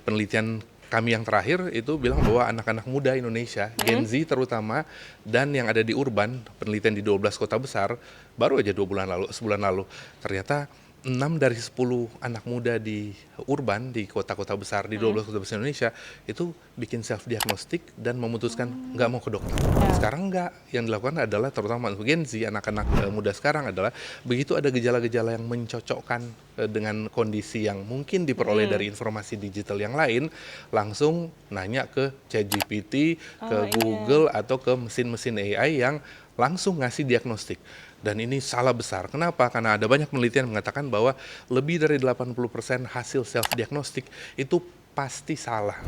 penelitian kami yang terakhir itu bilang bahwa anak-anak muda Indonesia, Gen Z terutama, dan yang ada di urban, penelitian di 12 kota besar, baru aja sebulan lalu, ternyata 6 dari 10 anak muda di urban, di kota-kota besar, di 12 kota besar Indonesia, itu bikin self-diagnostik dan memutuskan nggak mau ke dokter. Sekarang nggak, yang dilakukan adalah terutama Gen Z, anak-anak muda sekarang adalah begitu ada gejala-gejala yang mencocokkan dengan kondisi yang mungkin diperoleh dari informasi digital yang lain, langsung nanya ke ChatGPT, ke Google, atau ke mesin-mesin AI yang langsung ngasih diagnostik. Dan ini salah besar. Kenapa? Karena ada banyak penelitian mengatakan bahwa lebih dari 80% hasil self-diagnostik itu pasti salah.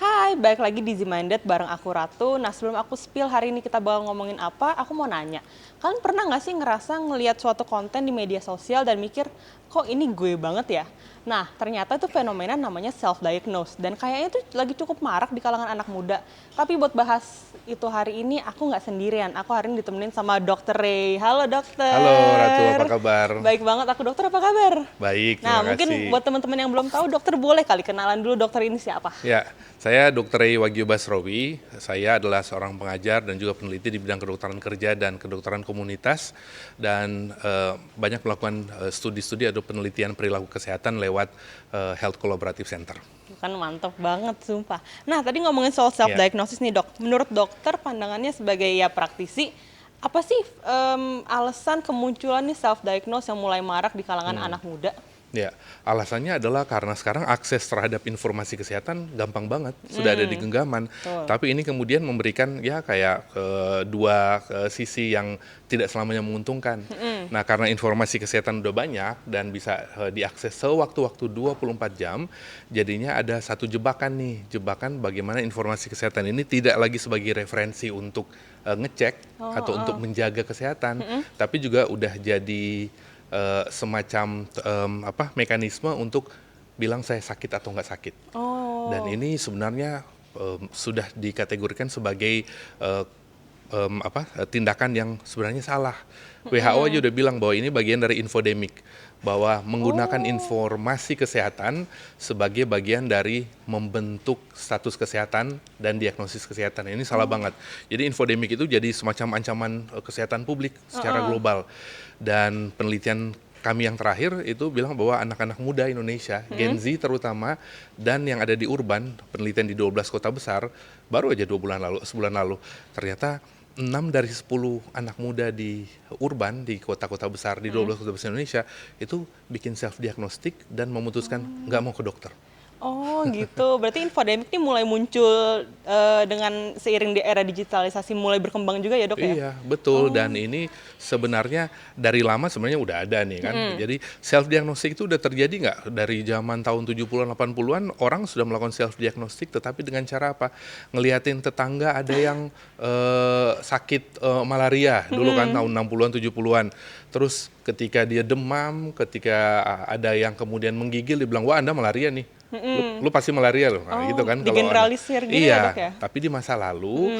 Hai, balik lagi di Z-Minded bareng aku Ratu. Nah, sebelum aku spill hari ini kita bakal ngomongin apa, aku mau nanya. Kalian pernah nggak sih ngerasa ngelihat suatu konten di media sosial dan mikir, kok ini gue banget ya? Nah, ternyata itu fenomena namanya self-diagnose. Dan kayaknya itu lagi cukup marak di kalangan anak muda. Tapi buat bahas itu hari ini, aku nggak sendirian. Aku hari ini ditemenin sama Dr. Ray. Halo dokter. Halo Ratu, apa kabar? Baik banget, aku dokter, apa kabar? Baik, Nah, terima mungkin kasih. buat teman-teman yang belum tahu, dokter boleh kali kenalan dulu dokter ini siapa? Ya, saya Dr. Ray Wagyu Basrowi. Saya adalah seorang pengajar dan juga peneliti di bidang kedokteran kerja dan kedokteran komunitas, dan banyak melakukan studi-studi atau penelitian perilaku kesehatan lewat Health Collaborative Center. Kan mantap banget, sumpah. Nah, tadi ngomongin soal self-diagnosis nih dok. Menurut dokter, pandangannya sebagai ya praktisi, apa sih alasan kemunculan nih self-diagnose yang mulai marak di kalangan anak muda? Ya, alasannya adalah karena sekarang akses terhadap informasi kesehatan gampang banget, sudah ada di genggaman. Tapi ini kemudian memberikan ya kayak dua sisi yang tidak selamanya menguntungkan. Nah, karena informasi kesehatan udah banyak dan bisa diakses sewaktu-waktu 24 jam, jadinya ada satu jebakan nih, jebakan bagaimana informasi kesehatan ini tidak lagi sebagai referensi untuk ngecek atau untuk menjaga kesehatan, tapi juga udah jadi semacam mekanisme untuk bilang saya sakit atau nggak sakit. Dan ini sebenarnya sudah dikategorikan sebagai tindakan yang sebenarnya salah. WHO aja udah bilang bahwa ini bagian dari infodemik, bahwa menggunakan informasi kesehatan sebagai bagian dari membentuk status kesehatan dan diagnosis kesehatan. Ini salah banget. Jadi infodemik itu jadi semacam ancaman kesehatan publik secara global. Dan penelitian kami yang terakhir itu bilang bahwa anak-anak muda Indonesia, Gen Z terutama, dan yang ada di urban, penelitian di 12 kota besar, baru aja sebulan lalu, ternyata 6 dari 10 anak muda di urban, di kota-kota besar, di 12 kota besar Indonesia, itu bikin self-diagnostik dan memutuskan nggak mau ke dokter. Oh gitu, berarti infodemik ini mulai muncul dengan seiring di era digitalisasi mulai berkembang juga ya dok ya? Iya, betul. Dan ini sebenarnya dari lama sebenarnya udah ada nih kan. Jadi self-diagnostik itu udah terjadi nggak? Dari zaman tahun 70-an, 80-an orang sudah melakukan self-diagnostik, tetapi dengan cara apa? Ngeliatin tetangga ada yang sakit malaria dulu kan tahun 60-an, 70-an. Terus ketika dia demam, ketika ada yang kemudian menggigil, dia bilang, wah Anda malaria nih. Lu pasti malaria loh, nah, gitu kan. Digeneralisir gitu ya dok ya? Tapi di masa lalu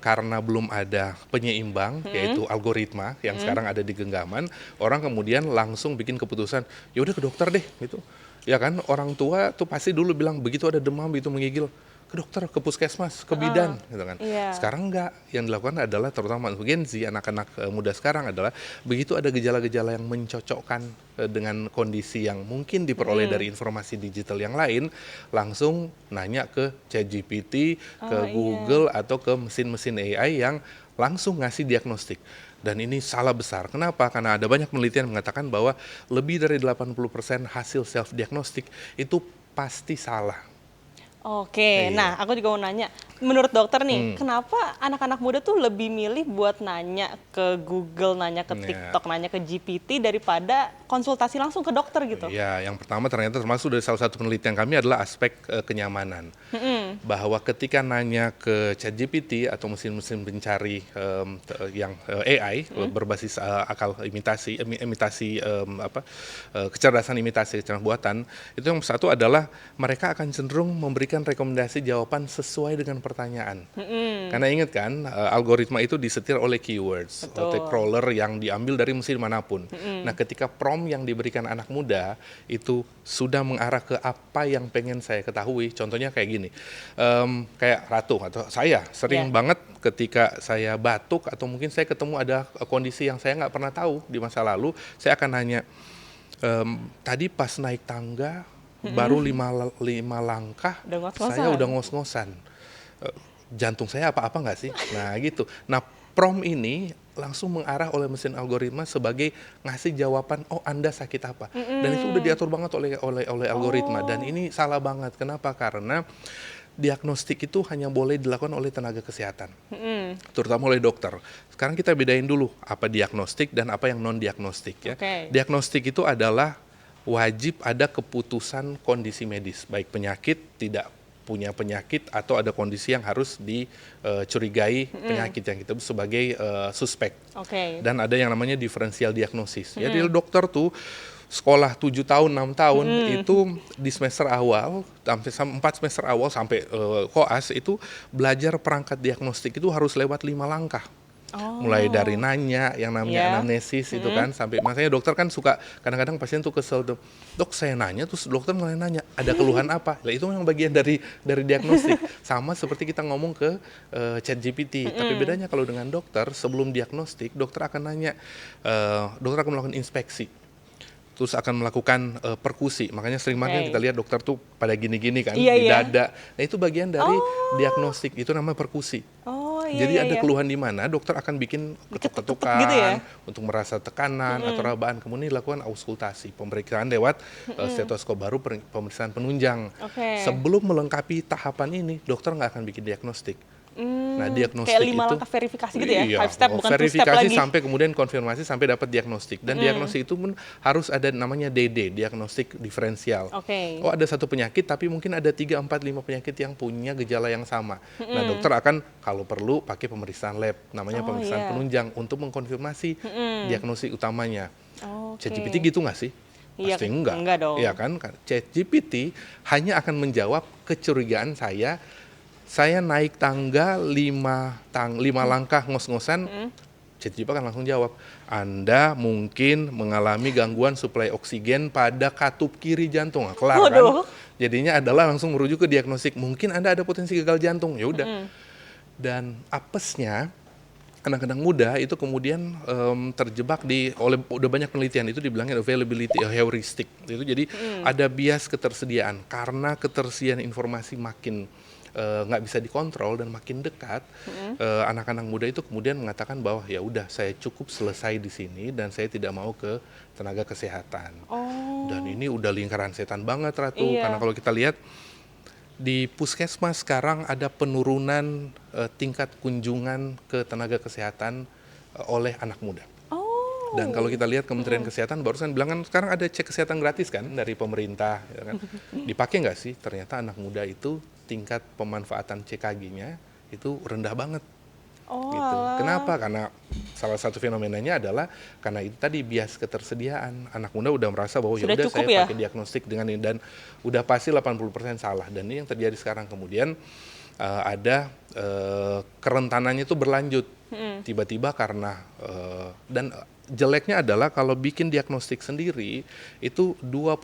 karena belum ada penyeimbang, yaitu algoritma yang sekarang ada di genggaman, orang kemudian langsung bikin keputusan, ya udah ke dokter deh, gitu. Ya kan, orang tua tuh pasti dulu bilang begitu ada demam, begitu menggigil, ke dokter, ke puskesmas, ke bidan, gitu kan. Sekarang enggak, yang dilakukan adalah terutama Gen Z, anak-anak muda sekarang adalah begitu ada gejala-gejala yang mencocokkan dengan kondisi yang mungkin diperoleh dari informasi digital yang lain, langsung nanya ke ChatGPT, ke Google, atau ke mesin-mesin AI yang langsung ngasih diagnostik. Dan ini salah besar. Kenapa? Karena ada banyak penelitian mengatakan bahwa lebih dari 80% hasil self-diagnostik itu pasti salah. Oke, nah aku juga mau nanya, menurut dokter nih, kenapa anak-anak muda tuh lebih milih buat nanya ke Google, nanya ke TikTok, nanya ke GPT daripada konsultasi langsung ke dokter gitu? Ya, yang pertama ternyata termasuk dari salah satu penelitian kami adalah aspek kenyamanan. Bahwa ketika nanya ke ChatGPT atau mesin-mesin pencari yang AI berbasis akal imitasi, kecerdasan imitasi, kecerdasan buatan, itu yang satu adalah mereka akan cenderung memberikan rekomendasi jawaban sesuai dengan pertanyaan. Karena ingat kan, algoritma itu disetir oleh keywords, Betul. crawler yang diambil dari mesin manapun. Nah, ketika prompt yang diberikan anak muda itu sudah mengarah ke apa yang pengen saya ketahui, contohnya kayak gini, kayak Ratu atau saya sering banget ketika saya batuk atau mungkin saya ketemu ada kondisi yang saya nggak pernah tahu di masa lalu, saya akan nanya, tadi pas naik tangga baru lima langkah, Udah ngos-ngosan. saya udah ngos-ngosan. Jantung saya apa-apa nggak sih? Nah gitu. Nah prompt ini langsung mengarah oleh mesin algoritma sebagai ngasih jawaban, oh Anda sakit apa? Dan itu udah diatur banget oleh algoritma. Dan ini salah banget. Kenapa? Karena diagnostik itu hanya boleh dilakukan oleh tenaga kesehatan, terutama oleh dokter. Sekarang kita bedain dulu apa diagnostik dan apa yang non diagnostik ya. Diagnostik itu adalah wajib ada keputusan kondisi medis, baik penyakit, tidak punya penyakit, atau ada kondisi yang harus dicurigai penyakit yang kita sebagai suspek. Dan ada yang namanya diferensial diagnosis. Jadi dokter tuh sekolah 7 tahun, 6 tahun itu di semester awal, sampai 4 semester awal sampai koas itu belajar perangkat diagnostik itu harus lewat 5 langkah. Mulai dari nanya yang namanya anamnesis itu kan, sampai makanya dokter kan suka kadang-kadang pasien tuh kesel tuh, dok saya nanya terus dokter mulai nanya ada keluhan apa, lah itu memang bagian dari diagnostik. Sama seperti kita ngomong ke ChatGPT, tapi bedanya kalau dengan dokter sebelum diagnostik dokter akan nanya, dokter akan melakukan inspeksi, terus akan melakukan perkusi. Makanya sering banget kita lihat dokter tuh pada gini-gini kan, di dada. Nah itu bagian dari diagnostik, itu namanya perkusi. Jadi ada keluhan di mana, dokter akan bikin ketuk-ketukan gitu ya? untuk merasa tekanan atau rabaan. Kemudian dilakukan auskultasi, pemeriksaan lewat stetoskop, baru pemeriksaan penunjang. Sebelum melengkapi tahapan ini, dokter nggak akan bikin diagnostik. Nah, diagnostik kayak 5 itu langkah verifikasi gitu ya? 5 step, bukan 2 step verifikasi lagi. sampai kemudian konfirmasi sampai dapat diagnostik. Dan diagnostik itu pun harus ada namanya DD, diagnostik diferensial. Oh, ada satu penyakit tapi mungkin ada 3, 4, 5 penyakit yang punya gejala yang sama. Nah, dokter akan kalau perlu pakai pemeriksaan lab, namanya pemeriksaan penunjang untuk mengkonfirmasi diagnosis utamanya. ChatGPT gitu nggak sih? Pasti enggak. Enggak dong. Iya kan? ChatGPT hanya akan menjawab kecurigaan saya naik tangga 5 langkah ngos-ngosan, ChatGPT akan langsung jawab, Anda mungkin mengalami gangguan suplai oksigen pada katup kiri jantung. Nah, kelar kan? Jadinya adalah langsung merujuk ke diagnostik, mungkin Anda ada potensi gagal jantung, ya udah. Dan apesnya, anak-anak muda itu kemudian terjebak udah banyak penelitian itu dibilangnya availability heuristic. Itu jadi ada bias ketersediaan, karena ketersediaan informasi makin nggak bisa dikontrol dan makin dekat, anak-anak muda itu kemudian mengatakan bahwa ya udah saya cukup selesai di sini dan saya tidak mau ke tenaga kesehatan. Dan ini udah lingkaran setan banget Ratu, karena kalau kita lihat di puskesmas sekarang ada penurunan tingkat kunjungan ke tenaga kesehatan oleh anak muda. Dan kalau kita lihat Kementerian Kesehatan barusan bilang kan sekarang ada cek kesehatan gratis kan dari pemerintah, ya kan? Dipakai nggak sih? Ternyata anak muda itu tingkat pemanfaatan CKG-nya itu rendah banget. Gitu. Kenapa? Karena salah satu fenomenanya adalah karena itu tadi bias ketersediaan. Anak muda udah merasa bahwa ya udah saya pakai diagnostik dengan ini dan udah pasti 80% salah. Dan ini yang terjadi sekarang. Kemudian ada kerentanannya itu berlanjut. Tiba-tiba karena dan jeleknya adalah kalau bikin diagnostik sendiri itu 25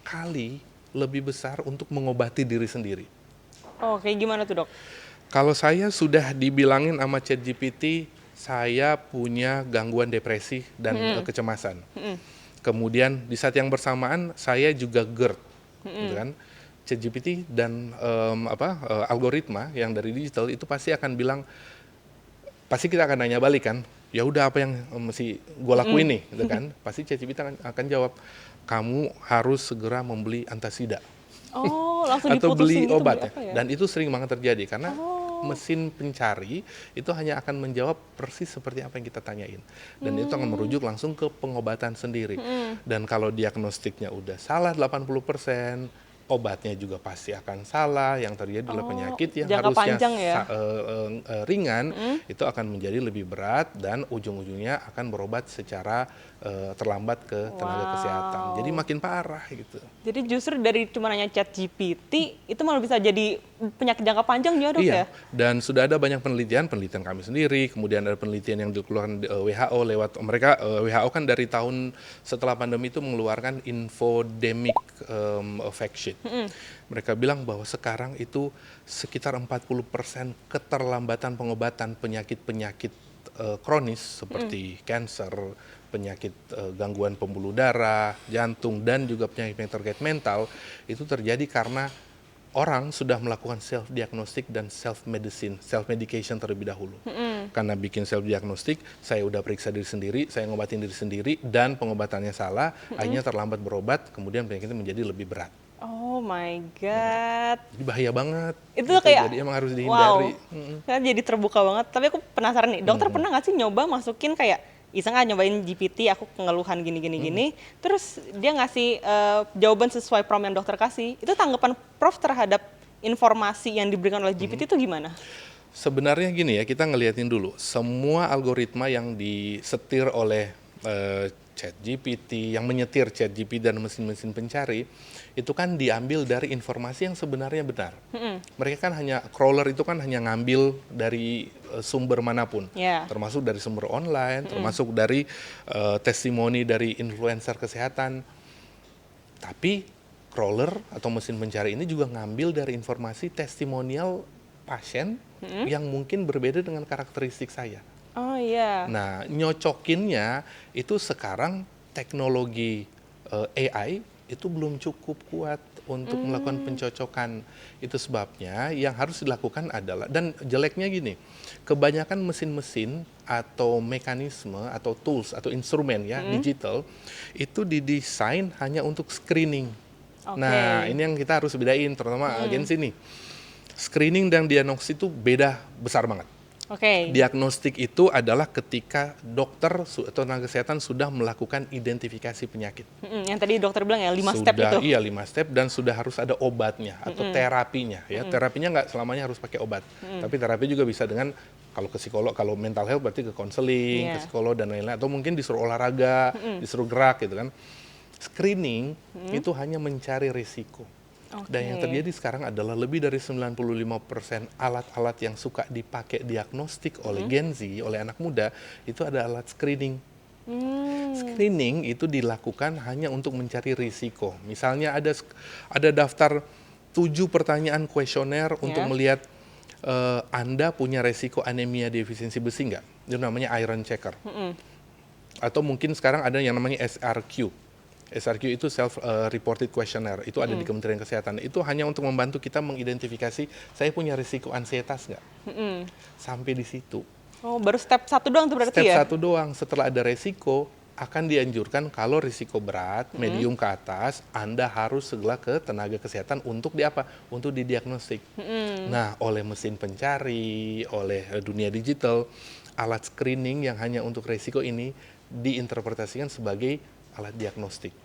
kali lebih besar untuk mengobati diri sendiri. Kayak gimana tuh dok? Kalau saya sudah dibilangin sama ChatGPT, saya punya gangguan depresi dan kecemasan. Kemudian di saat yang bersamaan saya juga GERD, gitu kan? ChatGPT dan algoritma yang dari digital itu pasti akan bilang, pasti kita akan nanya balik kan, ya udah apa yang mesti gue lakuin nih, gitu kan? Pasti ChatGPT akan jawab, kamu harus segera membeli antasida. Langsung atau beli gitu, obat ya? Dan itu sering banget terjadi karena mesin pencari itu hanya akan menjawab persis seperti apa yang kita tanyain, dan itu akan merujuk langsung ke pengobatan sendiri. Dan kalau diagnostiknya udah salah 80%, obatnya juga pasti akan salah. Yang terjadi adalah penyakit yang harusnya ringan itu akan menjadi lebih berat dan ujung-ujungnya akan berobat secara terlambat ke tenaga kesehatan. Wow. Jadi makin parah gitu. Jadi justru dari cuma nanya chat GPT, itu malah bisa jadi penyakit jangka panjang ya dok ya? Iya, dan sudah ada banyak penelitian kami sendiri, kemudian ada penelitian yang dikeluarkan WHO lewat mereka, WHO kan dari tahun setelah pandemi itu mengeluarkan infodemic fact sheet. Mereka bilang bahwa sekarang itu sekitar 40% keterlambatan pengobatan penyakit-penyakit kronis seperti cancer, penyakit gangguan pembuluh darah, jantung, dan juga penyakit terkait mental itu terjadi karena orang sudah melakukan self-diagnostic dan self-medication terlebih dahulu. Karena bikin self-diagnostic, saya udah periksa diri sendiri, saya ngobatin diri sendiri, dan pengobatannya salah, akhirnya terlambat berobat, kemudian penyakitnya menjadi lebih berat. Oh my God. Jadi bahaya banget. Itu kayak, jadi emang harus dihindari. Kan jadi terbuka banget. Tapi aku penasaran nih, dokter pernah nggak sih nyoba masukin kayak, iseng nyobain GPT, aku keluhan gini, terus dia ngasih jawaban sesuai prompt yang dokter kasih. Itu tanggapan Prof terhadap informasi yang diberikan oleh GPT itu gimana? Sebenarnya gini ya, kita ngeliatin dulu, semua algoritma yang disetir oleh ChatGPT, yang menyetir ChatGPT dan mesin-mesin pencari, itu kan diambil dari informasi yang sebenarnya benar. Mereka kan crawler itu kan hanya ngambil dari sumber manapun, termasuk dari sumber online, termasuk dari testimoni dari influencer kesehatan. Tapi crawler atau mesin pencari ini juga ngambil dari informasi testimonial pasien yang mungkin berbeda dengan karakteristik saya. Oh iya. Nah, nyocokinnya itu sekarang teknologi AI itu belum cukup kuat untuk melakukan pencocokan. Itu sebabnya yang harus dilakukan adalah, dan jeleknya gini, kebanyakan mesin-mesin atau mekanisme atau tools atau instrumen ya digital itu didesain hanya untuk screening. Nah, ini yang kita harus bedain, terutama agensi nih. Screening dan diagnosis itu beda besar banget. Diagnostik itu adalah ketika dokter atau tenaga kesehatan sudah melakukan identifikasi penyakit. Yang tadi dokter bilang ya 5 step itu. Iya, 5 step, dan sudah harus ada obatnya atau terapinya. Ya, terapinya nggak selamanya harus pakai obat, tapi terapi juga bisa dengan, kalau ke psikolog, kalau mental health berarti ke konseling, ke psikolog dan lain-lain, atau mungkin disuruh olahraga, disuruh gerak gitu kan. Screening itu hanya mencari risiko. Dan yang terjadi sekarang adalah lebih dari 95% alat-alat yang suka dipakai diagnostik oleh Gen Z, oleh anak muda, itu ada alat screening. Screening itu dilakukan hanya untuk mencari risiko. Misalnya ada daftar 7 pertanyaan kuesioner untuk melihat Anda punya resiko anemia defisiensi besi nggak? Itu namanya iron checker. Atau mungkin sekarang ada yang namanya SRQ. SRQ itu self-reported questionnaire, itu ada di Kementerian Kesehatan. Itu hanya untuk membantu kita mengidentifikasi, saya punya risiko ansietas nggak? Sampai di situ. Oh, baru step 1 doang tuh berarti ya? Step 1 doang, setelah ada risiko, akan dianjurkan kalau risiko berat, medium ke atas, Anda harus segera ke tenaga kesehatan untuk untuk didiagnostik. Nah, oleh mesin pencari, oleh dunia digital, alat screening yang hanya untuk risiko ini diinterpretasikan sebagai alat diagnostik.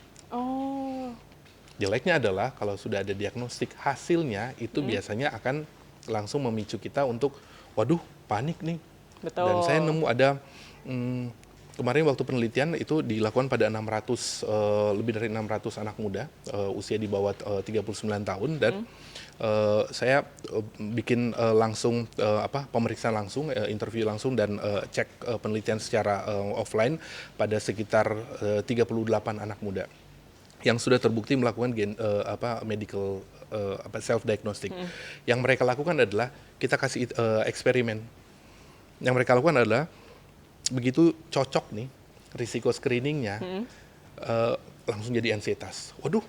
Jeleknya adalah kalau sudah ada diagnostik, hasilnya itu biasanya akan langsung memicu kita untuk, waduh, panik nih. Betul. Dan saya nemu ada kemarin waktu penelitian itu dilakukan pada lebih dari 600 anak muda usia di bawah 39 tahun, dan saya bikin langsung pemeriksaan langsung, interview langsung, dan cek penelitian secara offline pada sekitar 38 anak muda yang sudah terbukti melakukan medical self diagnostic. Yang mereka lakukan adalah kita kasih eksperimen. Yang mereka lakukan adalah begitu cocok nih risiko screeningnya, langsung jadi ansietas. Waduh,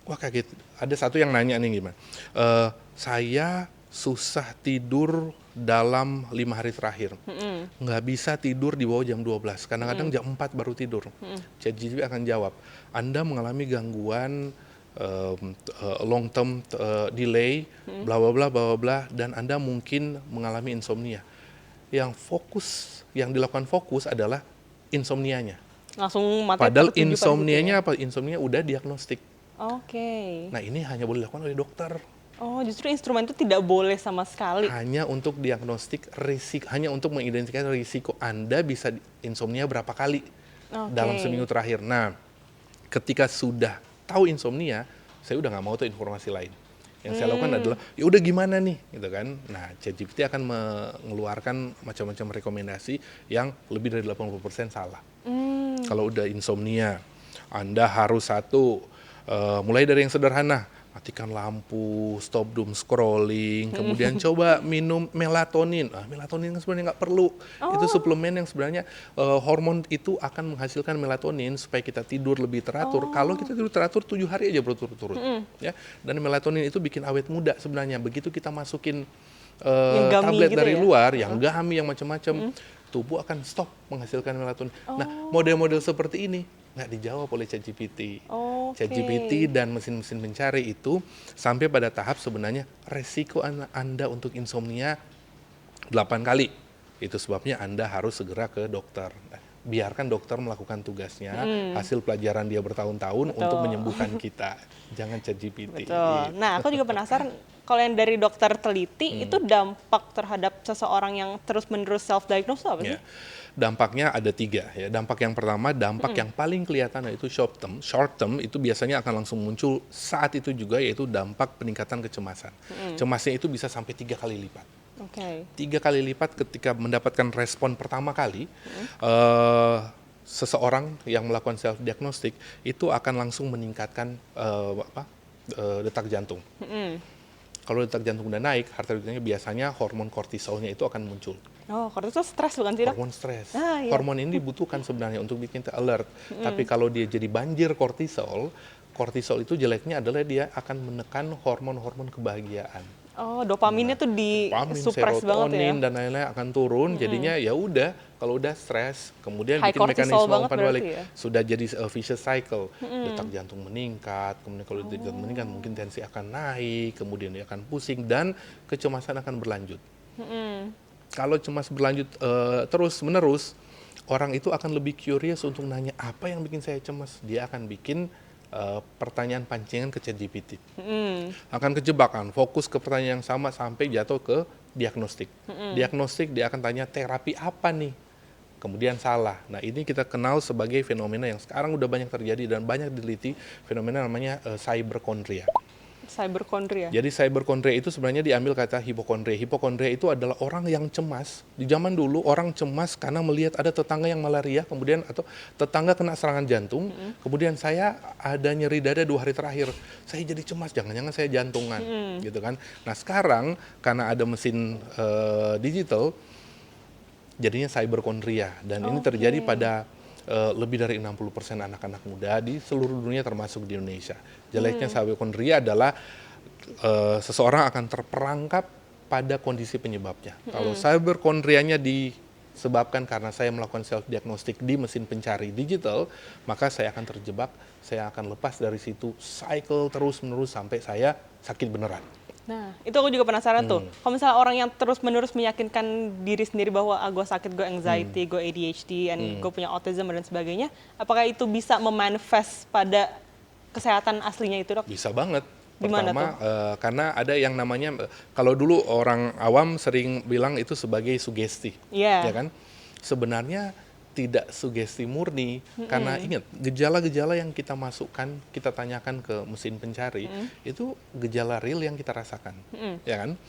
wah kaget. Ada satu yang nanya nih gimana, saya susah tidur dalam 5 hari terakhir, nggak bisa tidur di bawah jam 12, kadang-kadang jam 4 baru tidur. ChatGPT akan jawab, Anda mengalami gangguan long term delay, bla bla bla bla bla, dan Anda mungkin mengalami insomnia. Yang dilakukan fokus adalah insomnianya. Langsung mati. Padahal insomnianya apa? Insomnia udah diagnostik. Nah, ini hanya boleh dilakukan oleh dokter. Oh, justru instrumen itu tidak boleh sama sekali. Hanya untuk diagnostik risiko, hanya untuk mengidentifikasi risiko Anda bisa insomnia berapa kali. dalam seminggu terakhir. Nah, ketika sudah tahu insomnia, saya udah nggak mau tuh informasi lain. Yang saya lakukan adalah, ya udah gimana nih, gitu kan. Nah, ChatGPT akan mengeluarkan macam-macam rekomendasi yang lebih dari 80% salah. Kalau udah insomnia, Anda harus mulai dari yang sederhana, matikan lampu, stop doom scrolling, kemudian coba minum melatonin. Melatonin kan sebenarnya nggak perlu. Itu suplemen yang sebenarnya hormon itu akan menghasilkan melatonin supaya kita tidur lebih teratur. Kalau kita tidur teratur 7 hari aja berturut-turut, ya. Dan melatonin itu bikin awet muda sebenarnya. Begitu kita masukin tablet gitu dari ya? luar, yang gummy, yang macam-macam, tubuh akan stop menghasilkan melatonin. Nah, model-model seperti ini nggak dijawab oleh ChatGPT. ChatGPT dan mesin-mesin pencari itu sampai pada tahap sebenarnya resiko Anda untuk insomnia 8 kali. Itu sebabnya Anda harus segera ke dokter. Biarkan dokter melakukan tugasnya, hasil pelajaran dia bertahun-tahun untuk menyembuhkan kita. Jangan ChatGPT. Betul. Nah, aku juga penasaran kalau yang dari dokter teliti itu dampak terhadap seseorang yang terus-menerus self-diagnose apa sih? Dampaknya ada 3 ya. Dampak yang pertama, dampak yang paling kelihatan yaitu short term. Short term itu biasanya akan langsung muncul saat itu juga, yaitu dampak peningkatan kecemasan. Cemasnya itu bisa sampai 3 kali lipat. 3 kali lipat ketika mendapatkan respon pertama kali. Seseorang yang melakukan self diagnostik itu akan langsung meningkatkan detak jantung. Kalau detak jantung udah naik, heart rate-nya biasanya hormon kortisolnya itu akan muncul. Kortisol stres bukan sih, Dok? Hormon stres. Iya. Hormon ini dibutuhkan sebenarnya untuk bikin kita alert. Tapi kalau dia jadi banjir kortisol, kortisol itu jeleknya adalah dia akan menekan hormon-hormon kebahagiaan. Dopaminnya tuh suppress banget ya? Serotonin dan lain-lain akan turun. Jadinya ya udah, kalau udah stres, kemudian High bikin cortisol mekanisme banget umpan balik. berarti ya? Sudah jadi vicious cycle. Detak jantung meningkat, kemudian kalau detak jantung meningkat mungkin tensi akan naik, kemudian dia akan pusing dan kecemasan akan berlanjut. Kalau cemas berlanjut terus-menerus, orang itu akan lebih curious untuk nanya apa yang bikin saya cemas. Dia akan bikin pertanyaan pancingan ke ChatGPT. Akan kejebakan, fokus ke pertanyaan yang sama sampai jatuh ke diagnostik. Diagnostik dia akan tanya terapi apa nih? Kemudian salah. Nah, ini kita kenal sebagai fenomena yang sekarang udah banyak terjadi dan banyak diteliti, fenomena namanya cyberkondria. Cyberkondria. Jadi cyberkondria itu sebenarnya diambil kata hipokondria. Hipokondria itu adalah orang yang cemas. Di zaman dulu orang cemas karena melihat ada tetangga yang malaria, kemudian atau tetangga kena serangan jantung, kemudian saya ada nyeri dada 2 hari terakhir. Saya jadi cemas, jangan-jangan saya jantungan, gitu kan. Nah, sekarang karena ada mesin digital, jadinya cyberkondria dan ini terjadi pada lebih dari 60% anak-anak muda di seluruh dunia termasuk di Indonesia. Jeleknya cyberkondria adalah seseorang akan terperangkap pada kondisi penyebabnya. Kalau cyberkondrianya disebabkan karena saya melakukan self diagnostik di mesin pencari digital, maka saya akan terjebak, saya akan lepas dari situ, cycle terus-menerus sampai saya sakit beneran. Nah, itu aku juga penasaran tuh. Kalau misalnya orang yang terus-menerus meyakinkan diri sendiri bahwa gue sakit, gue anxiety, gue ADHD, gue punya autism dan sebagainya, apakah itu bisa memanifest pada kesehatan aslinya itu, Dok? Bisa banget. Gimana Pertama, karena ada yang namanya, kalau dulu orang awam sering bilang itu sebagai sugesti, ya kan? Sebenarnya tidak sugesti murni, karena ingat, gejala-gejala yang kita masukkan, kita tanyakan ke mesin pencari, itu gejala real yang kita rasakan, ya kan?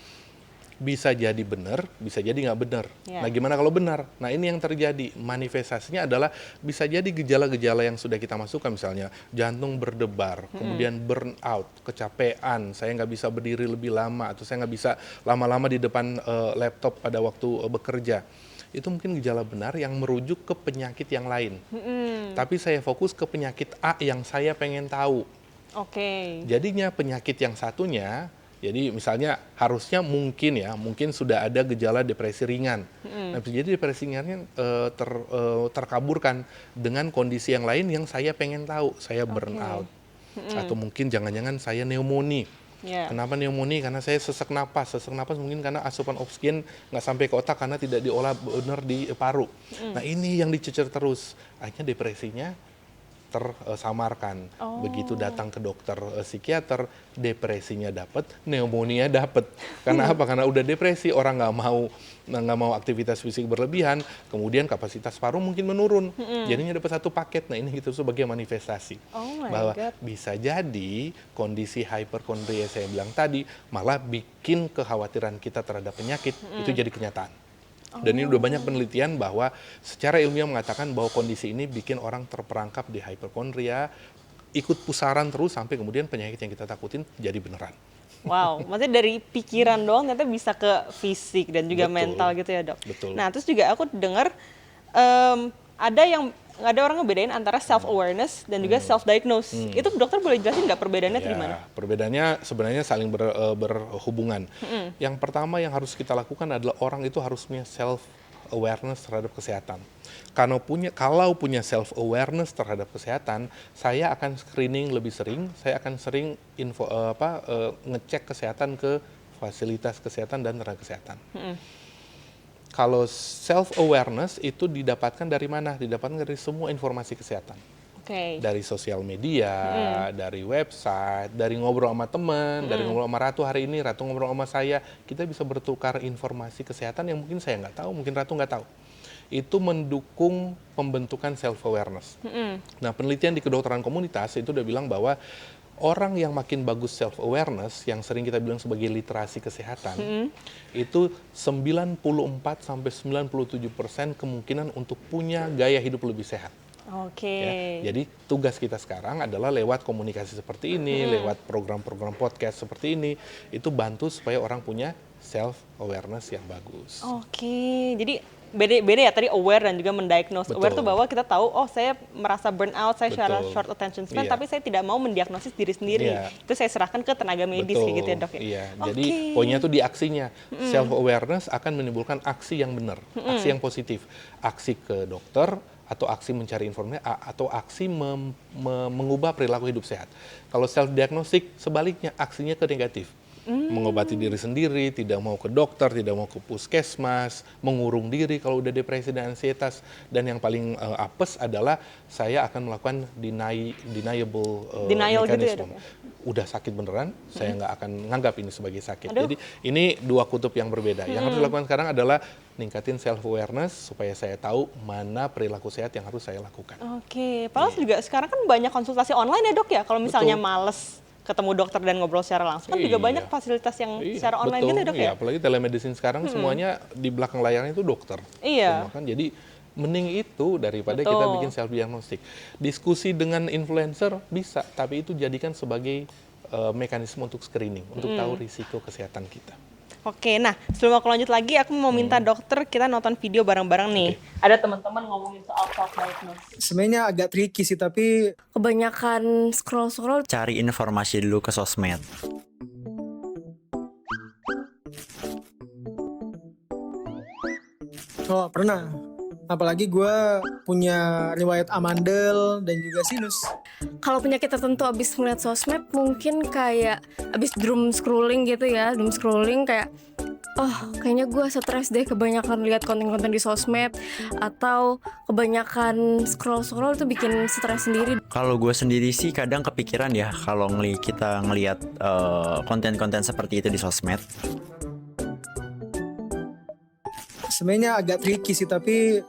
Bisa jadi benar, bisa jadi nggak benar. Nah, gimana kalau benar? Nah, ini yang terjadi. Manifestasinya adalah bisa jadi gejala-gejala yang sudah kita masukkan, misalnya jantung berdebar, kemudian burnout, kecapean, saya nggak bisa berdiri lebih lama, atau saya nggak bisa lama-lama di depan laptop pada waktu bekerja. Itu mungkin gejala benar yang merujuk ke penyakit yang lain. Tapi saya fokus ke penyakit A yang saya pengen tahu. Jadinya penyakit yang satunya, jadi misalnya harusnya mungkin sudah ada gejala depresi ringan. Nah, jadi depresi ringannya terkaburkan dengan kondisi yang lain yang saya pengen tahu. Saya burnout. Atau mungkin jangan-jangan saya pneumonia. Kenapa pneumonia? Karena saya sesak napas. Sesak napas mungkin karena asupan oksigen nggak sampai ke otak karena tidak diolah benar di paru. Nah, ini yang dicecer terus. Akhirnya depresinya tersamarkan. Begitu datang ke dokter psikiater, depresinya dapat, pneumonia dapat. Karena apa? Karena udah depresi, orang nggak mau aktivitas fisik berlebihan, kemudian kapasitas paru mungkin menurun. Jadinya dapat satu paket. Nah ini gitu sebagai manifestasi bahwa bisa jadi kondisi hiperkondria saya bilang tadi malah bikin kekhawatiran kita terhadap penyakit itu jadi kenyataan. Dan ini udah banyak penelitian bahwa secara ilmiah mengatakan bahwa kondisi ini bikin orang terperangkap di hiperkondria, ikut pusaran terus sampai kemudian penyakit yang kita takutin jadi beneran. Wow, maksudnya dari pikiran doang ternyata bisa ke fisik dan juga mental gitu ya dok. Betul. Nah terus juga aku dengar ada orang ngebedain antara self awareness dan juga self diagnose. Itu dokter boleh jelasin nggak perbedaannya di mana? Perbedaannya sebenarnya saling berhubungan. Yang pertama yang harus kita lakukan adalah orang itu harus punya self awareness terhadap kesehatan. Kalau punya self awareness terhadap kesehatan, saya akan screening lebih sering, saya akan sering ngecek kesehatan ke fasilitas kesehatan dan tenaga kesehatan. Kalau self awareness itu didapatkan dari mana? Didapatkan dari semua informasi kesehatan. Dari sosial media, dari website, dari ngobrol sama teman, dari ngobrol sama Ratu hari ini, Ratu ngobrol sama saya, kita bisa bertukar informasi kesehatan yang mungkin saya nggak tahu, mungkin Ratu nggak tahu. Itu mendukung pembentukan self awareness. Nah, penelitian di kedokteran komunitas itu udah bilang bahwa orang yang makin bagus self awareness, yang sering kita bilang sebagai literasi kesehatan, itu 94 sampai 97% kemungkinan untuk punya gaya hidup lebih sehat. Ya, jadi tugas kita sekarang adalah lewat komunikasi seperti ini, lewat program-program podcast seperti ini, itu bantu supaya orang punya self awareness yang bagus. Jadi beda ya tadi aware dan juga mendiagnose. Aware itu bahwa kita tahu, oh saya merasa burnout, saya secara short attention span, tapi saya tidak mau mendiagnosis diri sendiri. Itu saya serahkan ke tenaga medis kayak gitu ya dok ya. Jadi poinnya tuh di aksinya. Self awareness akan menimbulkan aksi yang benar, aksi yang positif, aksi ke dokter atau aksi mencari informasi atau aksi mengubah perilaku hidup sehat. Kalau self diagnostic sebaliknya aksinya ke negatif. Mengobati diri sendiri, tidak mau ke dokter, tidak mau ke puskesmas, mengurung diri kalau udah depresi dan ansietas, dan yang paling apes adalah saya akan melakukan denial mechanism. Gitu ya, udah sakit beneran, saya nggak akan nganggap ini sebagai sakit. Jadi ini dua kutub yang berbeda. Yang harus dilakukan sekarang adalah ningkatin self awareness supaya saya tahu mana perilaku sehat yang harus saya lakukan. Padahal juga sekarang kan banyak konsultasi online ya dok ya. Kalau misalnya males ketemu dokter dan ngobrol secara langsung, kan juga banyak fasilitas yang secara online gitu ya dok ya? Apalagi telemedicine sekarang semuanya di belakang layarnya itu dokter. Kan? Jadi mending itu daripada kita bikin self diagnostic. Diskusi dengan influencer bisa, tapi itu jadikan sebagai mekanisme untuk screening, untuk tahu risiko kesehatan kita. Nah sebelum aku lanjut lagi, aku mau minta dokter kita nonton video bareng-bareng nih. Ada teman-teman ngomongin soal self-diagnosis. Sebenarnya agak tricky sih, tapi kebanyakan scroll-scroll. Cari informasi dulu ke sosmed. Oh pernah. Apalagi gue punya riwayat amandel dan juga sinus. Kalau penyakit tertentu abis ngeliat sosmed mungkin kayak abis doom scrolling gitu ya. Doom scrolling kayak kayaknya gue stres deh kebanyakan lihat konten-konten di sosmed. Atau kebanyakan scroll-scroll itu bikin stres sendiri. Kalau gue sendiri sih kadang kepikiran ya kalau kita ngelihat konten-konten seperti itu di sosmed. Sebenarnya agak tricky sih, tapi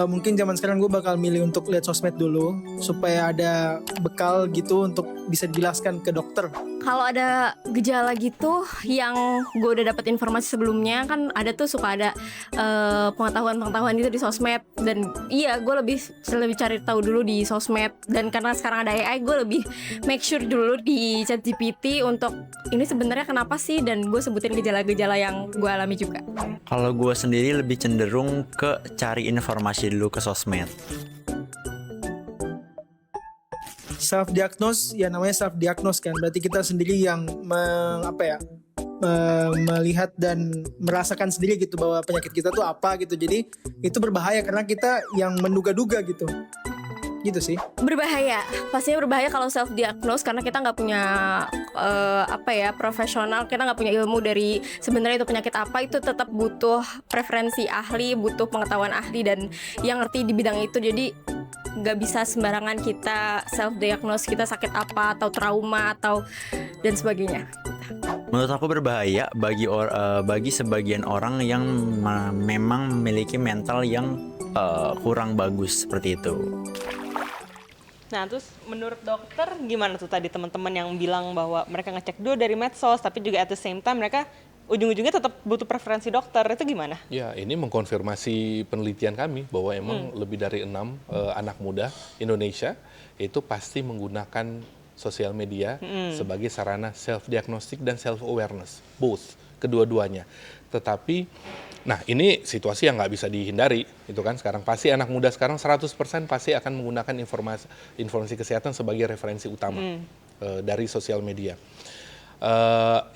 mungkin zaman sekarang gue bakal milih untuk lihat sosmed dulu supaya ada bekal gitu untuk bisa dijelaskan ke dokter. Kalau ada gejala gitu yang gue udah dapat informasi sebelumnya, kan ada tuh suka ada pengetahuan gitu di sosmed, dan gue lebih cari tahu dulu di sosmed. Dan karena sekarang ada AI, gue lebih make sure dulu di ChatGPT untuk ini sebenarnya kenapa sih, dan gue sebutin gejala-gejala yang gue alami juga. Kalau gue sendiri lebih cenderung ke cari informasi dulu ke sosmed. Self diagnose ya, namanya self diagnose kan, berarti kita sendiri yang melihat dan merasakan sendiri gitu bahwa penyakit kita tuh apa gitu. Jadi itu berbahaya karena kita yang menduga-duga gitu sih. Berbahaya, pastinya berbahaya kalau self diagnose karena kita nggak punya profesional, kita nggak punya ilmu dari sebenarnya itu penyakit apa. Itu tetap butuh preferensi ahli, butuh pengetahuan ahli dan yang ngerti di bidang itu. Jadi nggak bisa sembarangan kita self diagnose kita sakit apa atau trauma atau dan sebagainya. Menurut aku berbahaya bagi sebagian orang yang memang memiliki mental yang kurang bagus seperti itu. Nah, terus menurut dokter gimana tuh tadi teman-teman yang bilang bahwa mereka ngecek dulu dari medsos, tapi juga at the same time mereka ujung-ujungnya tetap butuh preferensi dokter, itu gimana? Ya, ini mengkonfirmasi penelitian kami bahwa emang lebih dari 6 anak muda Indonesia itu pasti menggunakan sosial media sebagai sarana self-diagnostic dan self-awareness, both, kedua-duanya. Tetapi, nah ini situasi yang nggak bisa dihindari, itu kan sekarang pasti anak muda sekarang 100% pasti akan menggunakan informasi kesehatan sebagai referensi utama dari sosial media.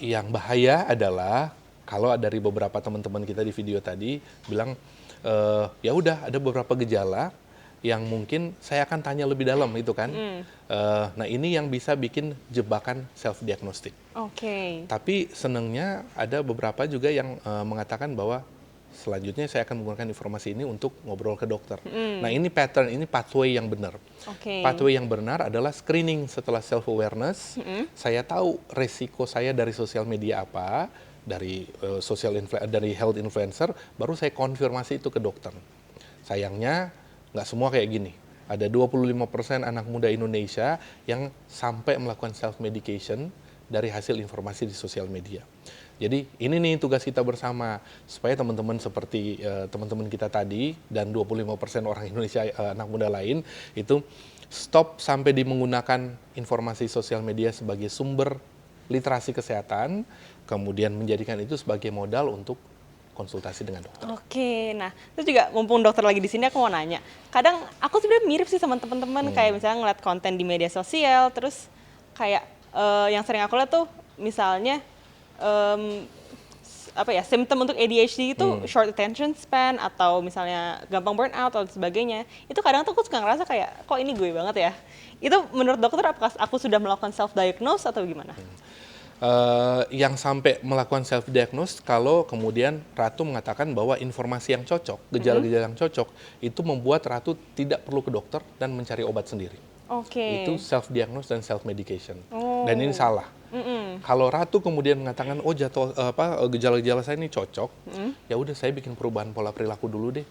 Yang bahaya adalah kalau dari beberapa teman-teman kita di video tadi bilang ya udah ada beberapa gejala yang mungkin saya akan tanya lebih dalam itu kan. Nah ini yang bisa bikin jebakan self-diagnostic. Oke. Tapi senangnya ada beberapa juga yang mengatakan bahwa selanjutnya saya akan menggunakan informasi ini untuk ngobrol ke dokter. Nah ini pattern, ini pathway yang benar. Pathway yang benar adalah screening setelah self-awareness. Saya tahu resiko saya dari sosial media apa, dari dari health influencer, baru saya konfirmasi itu ke dokter. Sayangnya nggak semua kayak gini. Ada 25% anak muda Indonesia yang sampai melakukan self-medication dari hasil informasi di sosial media. Jadi ini nih tugas kita bersama, supaya teman-teman seperti teman-teman kita tadi dan 25% orang Indonesia anak muda lain itu stop sampai di menggunakan informasi sosial media sebagai sumber literasi kesehatan, kemudian menjadikan itu sebagai modal untuk konsultasi dengan dokter. Oke, nah itu juga mumpung dokter lagi di sini aku mau nanya. Kadang aku sebenarnya mirip sih sama teman-teman kayak misalnya ngeliat konten di media sosial, terus kayak yang sering aku lihat tuh misalnya simptom untuk ADHD itu short attention span atau misalnya gampang burnout atau sebagainya. Itu kadang tuh aku suka ngerasa kayak kok ini gue banget ya. Itu menurut dokter apakah aku sudah melakukan self diagnose atau gimana? Yang sampai melakukan self-diagnose kalau kemudian Ratu mengatakan bahwa informasi yang cocok, gejala-gejala yang cocok, itu membuat Ratu tidak perlu ke dokter dan mencari obat sendiri. Itu self-diagnose dan self-medication. Dan ini salah. Kalau Ratu kemudian mengatakan, oh gejala-gejala saya ini cocok, ya udah saya bikin perubahan pola perilaku dulu deh.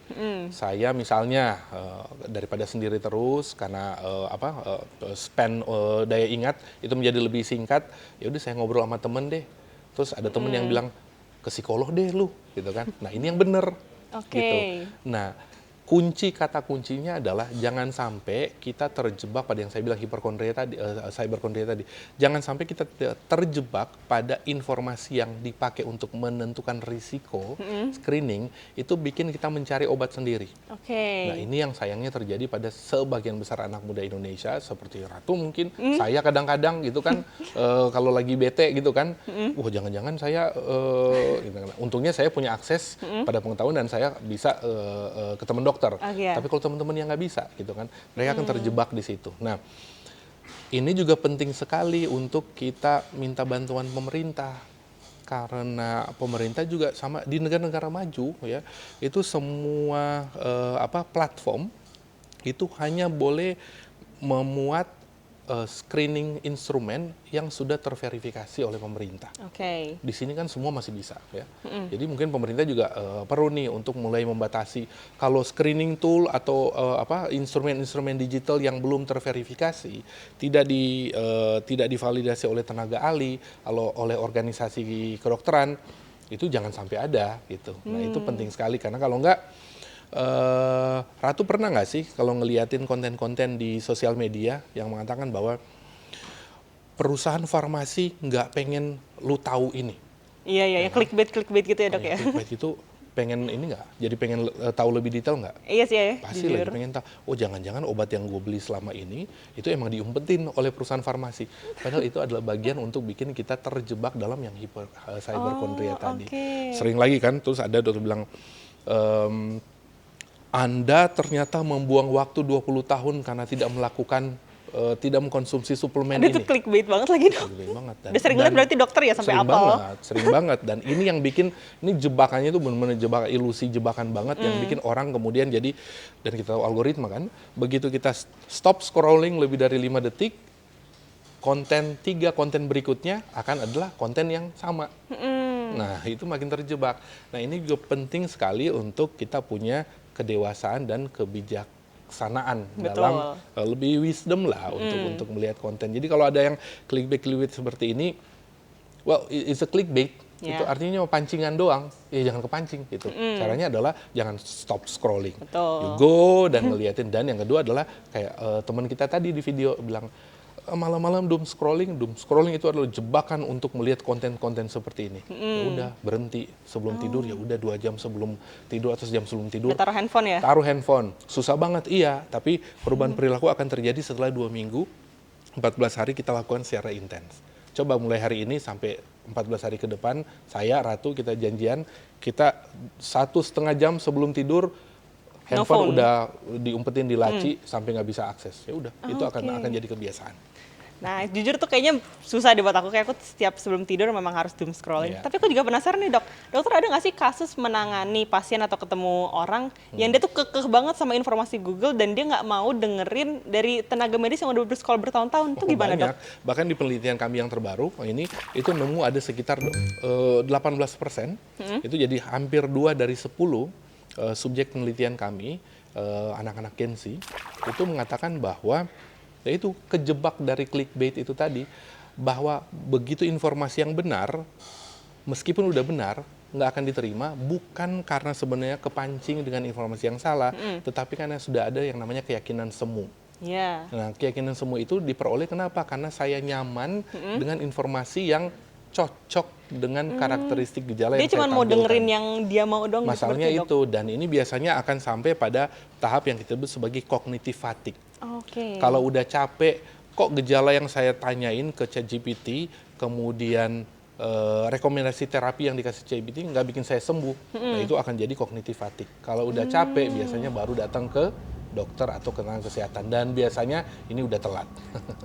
Saya misalnya daripada sendiri terus karena span daya ingat itu menjadi lebih singkat, ya udah saya ngobrol sama temen deh. Terus ada temen yang bilang ke psikolog deh lu, gitu kan. Nah ini yang bener, gitu. Nah kunci kata kuncinya adalah jangan sampai kita terjebak pada yang saya bilang cyberkondria tadi. Jangan sampai kita terjebak pada informasi yang dipakai untuk menentukan risiko screening itu bikin kita mencari obat sendiri. Nah ini yang sayangnya terjadi pada sebagian besar anak muda Indonesia seperti Ratu mungkin, saya kadang-kadang gitu kan kalau lagi bete gitu kan, wah jangan-jangan saya gitu kan. Untungnya saya punya akses pada pengetahuan dan saya bisa ke teman dokter. Tapi kalau teman-teman yang nggak bisa gitu kan, mereka akan terjebak di situ. Nah, ini juga penting sekali untuk kita minta bantuan pemerintah, karena pemerintah juga sama di negara-negara maju ya, itu semua platform itu hanya boleh memuat screening instrumen yang sudah terverifikasi oleh pemerintah. Di sini kan semua masih bisa ya. Jadi mungkin pemerintah juga perlu nih untuk mulai membatasi kalau screening tool atau instrumen-instrumen digital yang belum terverifikasi, tidak divalidasi oleh tenaga ahli, oleh organisasi kedokteran, itu jangan sampai ada gitu. Nah, itu penting sekali karena kalau enggak Ratu pernah nggak sih kalau ngeliatin konten-konten di sosial media yang mengatakan bahwa perusahaan farmasi nggak pengen lu tahu ini? Iya, clickbait gitu ya dok ya. Clickbait itu pengen ini nggak? Jadi pengen tahu lebih detail nggak? Iya sih ya. Pasti lagi pengen tahu. Oh jangan-jangan obat yang gue beli selama ini itu emang diumpetin oleh perusahaan farmasi. Padahal itu adalah bagian untuk bikin kita terjebak dalam yang cyberkondria tadi. Sering lagi kan, terus ada dokter bilang Anda ternyata membuang waktu 20 tahun karena tidak melakukan tidak mengkonsumsi suplemen Aduh, itu ini. clickbait banget lagi dok. Gede banget. Udah sering lihat berarti dokter ya sampai sering apal. sering banget. Dan ini yang bikin, ini jebakannya itu benar-benar jebakan, ilusi jebakan banget yang bikin orang kemudian jadi, dan kita tahu algoritma kan, begitu kita stop scrolling lebih dari 5 detik, tiga konten berikutnya akan adalah konten yang sama. Nah, itu makin terjebak. Nah, ini juga penting sekali untuk kita punya kedewasaan dan kebijaksanaan dalam lebih wisdom lah untuk melihat konten. Jadi kalau ada yang clickbait seperti ini, well, it's a clickbait. Itu artinya pancingan doang. Ya jangan kepancing gitu. Caranya adalah jangan stop scrolling. You go dan ngeliatin. Dan yang kedua adalah kayak teman kita tadi di video bilang, malam-malam doom scrolling itu adalah jebakan untuk melihat konten-konten seperti ini. Ya udah, berhenti sebelum tidur, ya udah 2 jam sebelum tidur atau sejam sebelum tidur. Udah taruh handphone ya? Taruh handphone. Susah banget, iya, tapi perubahan perilaku akan terjadi setelah 2 minggu, 14 hari kita lakukan secara intens. Coba mulai hari ini sampai 14 hari ke depan, saya, Ratu, kita janjian, kita 1,5 jam sebelum tidur, handphone udah diumpetin di laci sampai nggak bisa akses. Ya udah, itu akan jadi kebiasaan. Nah, jujur tuh kayaknya susah deh buat aku. Kayak aku setiap sebelum tidur memang harus doom scrolling. Tapi aku juga penasaran nih dok. Dokter ada nggak sih kasus menangani pasien atau ketemu orang yang dia tuh kekeh banget sama informasi Google dan dia nggak mau dengerin dari tenaga medis yang udah bersekolah bertahun-tahun. Itu gimana banyak. dok? Bahkan di penelitian kami yang terbaru, ini itu nemu ada sekitar 18%. Itu jadi hampir 2 dari 10 subjek penelitian kami, anak-anak Gen Z, itu mengatakan bahwa yaitu kejebak dari clickbait itu tadi, bahwa begitu informasi yang benar, meskipun udah benar, nggak akan diterima, bukan karena sebenarnya kepancing dengan informasi yang salah, tetapi karena sudah ada yang namanya keyakinan semu. Nah, keyakinan semu itu diperoleh kenapa? Karena saya nyaman dengan informasi yang cocok dengan karakteristik gejala yang saya tampilkan. Dia cuma mau dengerin yang dia mau dong. Masalahnya itu, dan ini biasanya akan sampai pada tahap yang kita sebut sebagai cognitive fatigue. Kalau udah capek, kok gejala yang saya tanyain ke ChatGPT, kemudian rekomendasi terapi yang dikasih ChatGPT nggak bikin saya sembuh, nah itu akan jadi cognitive fatigue. Kalau udah capek, biasanya baru datang ke dokter atau ke tenaga kesehatan, dan biasanya ini udah telat.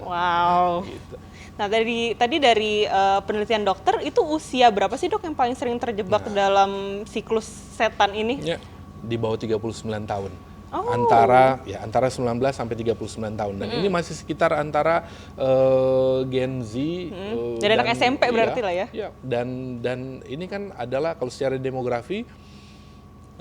Wow. Gitu. Nah tadi dari penelitian dokter, itu usia berapa sih dok yang paling sering terjebak dalam siklus setan ini? Ya, di bawah 39 tahun. Antara 19 sampai 39 tahun. Dan ini masih sekitar antara Gen Z dan anak SMP berarti lah ya. Ya, dan ini kan adalah kalau secara demografi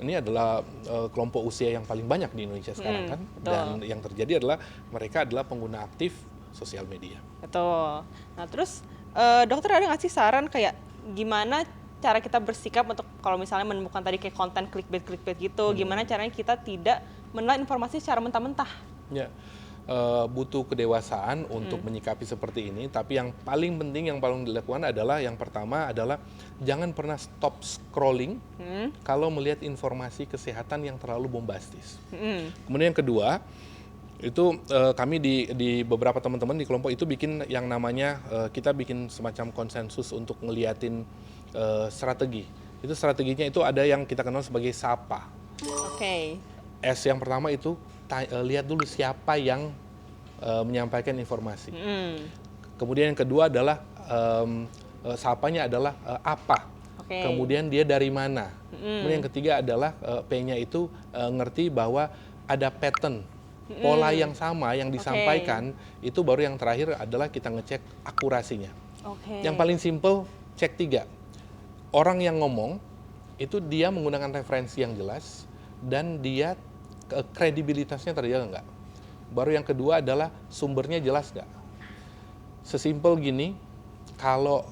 ini adalah kelompok usia yang paling banyak di Indonesia sekarang kan. Dan yang terjadi adalah mereka adalah pengguna aktif sosial media. Betul. Nah terus dokter ada nggak sih saran kayak gimana cara kita bersikap untuk kalau misalnya menemukan tadi kayak konten clickbait gitu, gimana caranya kita tidak menelan informasi secara mentah-mentah? Ya, butuh kedewasaan untuk menyikapi seperti ini. Tapi yang paling penting, yang paling dilakukan adalah yang pertama adalah jangan pernah stop scrolling kalau melihat informasi kesehatan yang terlalu bombastis. Kemudian yang kedua, itu kami di beberapa teman-teman di kelompok itu bikin yang namanya kita bikin semacam konsensus untuk ngeliatin strategi. Itu strateginya itu ada yang kita kenal sebagai SAPA. S yang pertama itu lihat dulu siapa yang menyampaikan informasi. Kemudian yang kedua adalah SAPA-nya adalah apa. Kemudian dia dari mana. Kemudian yang ketiga adalah P-nya itu ngerti bahwa ada pattern, pola yang sama yang disampaikan. Itu baru yang terakhir adalah kita ngecek akurasinya. Yang paling simple, cek 3. Orang yang ngomong itu dia menggunakan referensi yang jelas dan dia kredibilitasnya terjaga nggak. Baru yang kedua adalah sumbernya jelas nggak. Sesimpel gini, kalau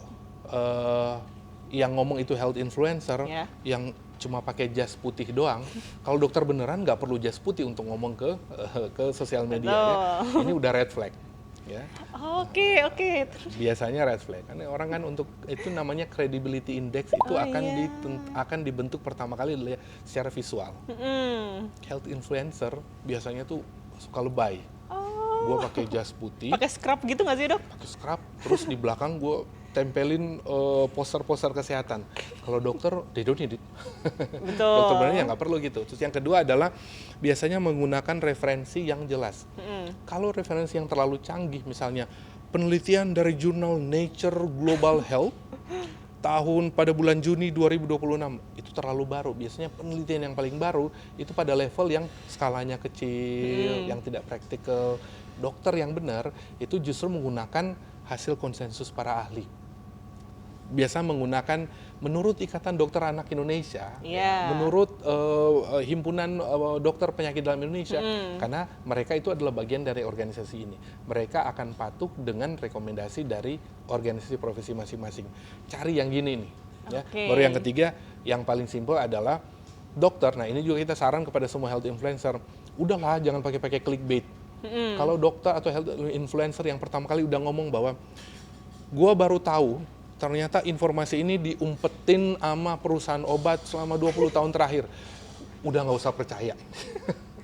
yang ngomong itu health influencer, yang cuma pakai jas putih doang, kalau dokter beneran nggak perlu jas putih untuk ngomong ke sosial media. Ya. Ini udah red flag. Ya. Oke. Biasanya red flag. Karena orang kan untuk itu namanya credibility index itu akan dibentuk pertama kali secara visual. Health influencer biasanya tuh suka lebay. Gue pakai jas putih. Pakai scrub gitu nggak sih dok? Pakai scrub. Terus di belakang gue tempelin poster-poster kesehatan. Kalau dokter, they don't need it. Betul. Dokter beneran ya nggak perlu gitu. Terus yang kedua adalah biasanya menggunakan referensi yang jelas. Kalau referensi yang terlalu canggih, misalnya penelitian dari jurnal Nature Global Health tahun pada bulan Juni 2026, itu terlalu baru. Biasanya penelitian yang paling baru itu pada level yang skalanya kecil, yang tidak praktikal. Dokter yang benar itu justru menggunakan hasil konsensus para ahli. Biasa menggunakan menurut Ikatan Dokter Anak Indonesia, Iya. menurut Himpunan Dokter Penyakit Dalam Indonesia, karena mereka itu adalah bagian dari organisasi ini. Mereka akan patuh dengan rekomendasi dari organisasi profesi masing-masing. Cari yang gini nih. Ya. Oke. Baru yang ketiga, yang paling simpel adalah dokter. Nah ini juga kita saran kepada semua health influencer, udahlah jangan pakai clickbait. Kalau dokter atau health influencer yang pertama kali udah ngomong bahwa gua baru tahu ternyata informasi ini diumpetin sama perusahaan obat selama 20 tahun terakhir, udah nggak usah percaya.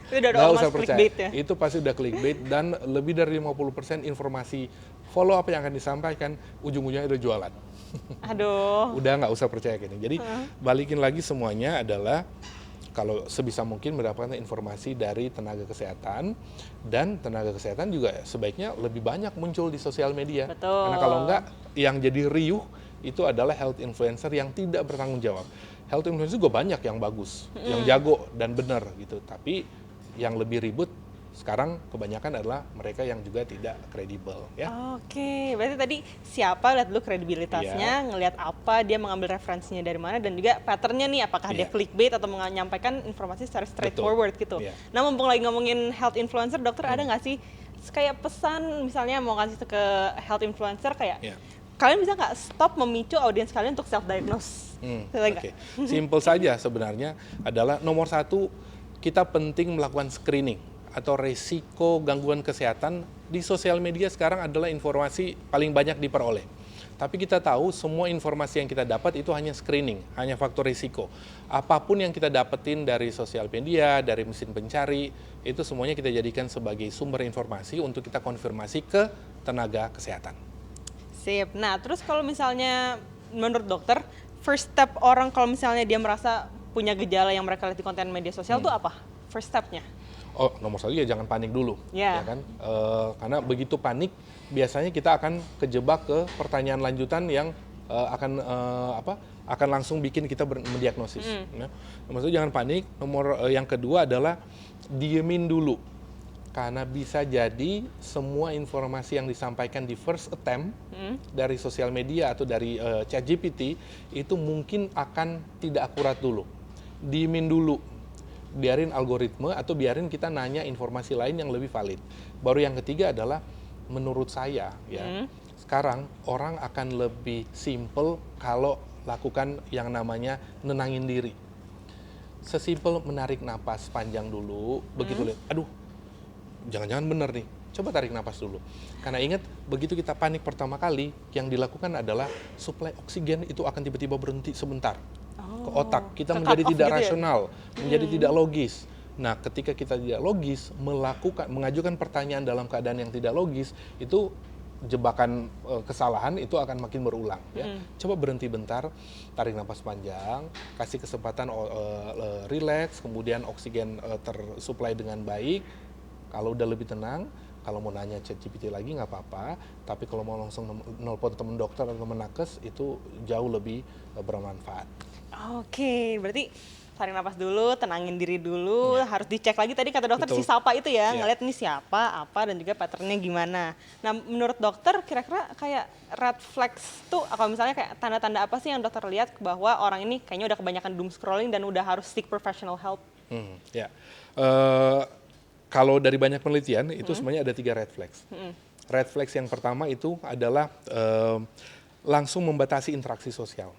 Itu udah Nggak omas usah percaya. clickbait ya. Itu pasti udah clickbait, dan lebih dari 50% informasi follow up yang akan disampaikan ujung-ujungnya itu jualan. Aduh. Udah nggak usah percaya gini. Jadi balikin lagi semuanya adalah kalau sebisa mungkin mendapatkan informasi dari tenaga kesehatan, dan tenaga kesehatan juga sebaiknya lebih banyak muncul di sosial media. Betul. Karena kalau enggak, yang jadi riuh itu adalah health influencer yang tidak bertanggung jawab. Health influencer juga banyak yang bagus, yang jago dan benar gitu. Tapi yang lebih ribut sekarang kebanyakan adalah mereka yang juga tidak kredibel, ya. Oke, berarti tadi siapa, lihat dulu kredibilitasnya, ngelihat apa, dia mengambil referensinya dari mana, dan juga patternnya nih, apakah dia Iya. clickbait atau menyampaikan informasi secara straightforward gitu. Iya. Nah, mumpung lagi ngomongin health influencer, dokter ada nggak sih kayak pesan misalnya mau kasih ke health influencer kayak Iya. kalian bisa nggak stop memicu audiens kalian untuk self diagnose? Oke, simple saja sebenarnya adalah nomor satu, kita penting melakukan screening atau resiko gangguan kesehatan di sosial media sekarang adalah informasi paling banyak diperoleh. Tapi kita tahu semua informasi yang kita dapat itu hanya screening, hanya faktor risiko. Apapun yang kita dapetin dari sosial media, dari mesin pencari, itu semuanya kita jadikan sebagai sumber informasi untuk kita konfirmasi ke tenaga kesehatan. Sip. Nah, terus kalau misalnya menurut dokter, first step orang kalau misalnya dia merasa punya gejala yang mereka lihat di konten media sosial tuh apa? First stepnya? Oh, nomor satu ya jangan panik dulu, Ya. ya kan? Karena begitu panik, biasanya kita akan kejebak ke pertanyaan lanjutan yang akan langsung bikin kita mendiagnosis. Ya. Nomor satu jangan panik. Nomor yang kedua adalah diemin dulu, karena bisa jadi semua informasi yang disampaikan di first attempt dari sosial media atau dari ChatGPT itu mungkin akan tidak akurat dulu. Diemin dulu. Biarin algoritme atau biarin kita nanya informasi lain yang lebih valid. Baru yang ketiga adalah menurut saya ya, sekarang orang akan lebih simple kalau lakukan yang namanya nenangin diri. Sesimpel menarik napas panjang dulu, begitu lihat, aduh, jangan-jangan bener nih. Coba tarik napas dulu. Karena ingat, begitu kita panik pertama kali, yang dilakukan adalah suplai oksigen itu akan tiba-tiba berhenti sebentar ke otak. Kita Ke menjadi cut off tidak gitu ya? rasional, menjadi tidak logis. Nah, ketika kita tidak logis, mengajukan pertanyaan dalam keadaan yang tidak logis, itu jebakan kesalahan itu akan makin berulang. Ya. Coba berhenti bentar, tarik napas panjang, kasih kesempatan relax, kemudian oksigen tersuplai dengan baik. Kalau udah lebih tenang, kalau mau nanya ChatGPT lagi nggak apa-apa, tapi kalau mau langsung nelpon teman dokter atau teman nakes itu jauh lebih bermanfaat. Oke, berarti tarik napas dulu, tenangin diri dulu, harus dicek lagi tadi kata dokter Betul. si siapa itu ya, Iya. ngeliat ini siapa, apa, dan juga patternnya gimana. Nah, menurut dokter kira-kira kayak red flags tuh, kalau misalnya kayak tanda-tanda apa sih yang dokter lihat bahwa orang ini kayaknya udah kebanyakan doom scrolling dan udah harus seek professional help? Ya. Kalau dari banyak penelitian itu sebenarnya ada 3 red flags. Red flags yang pertama itu adalah langsung membatasi interaksi sosial.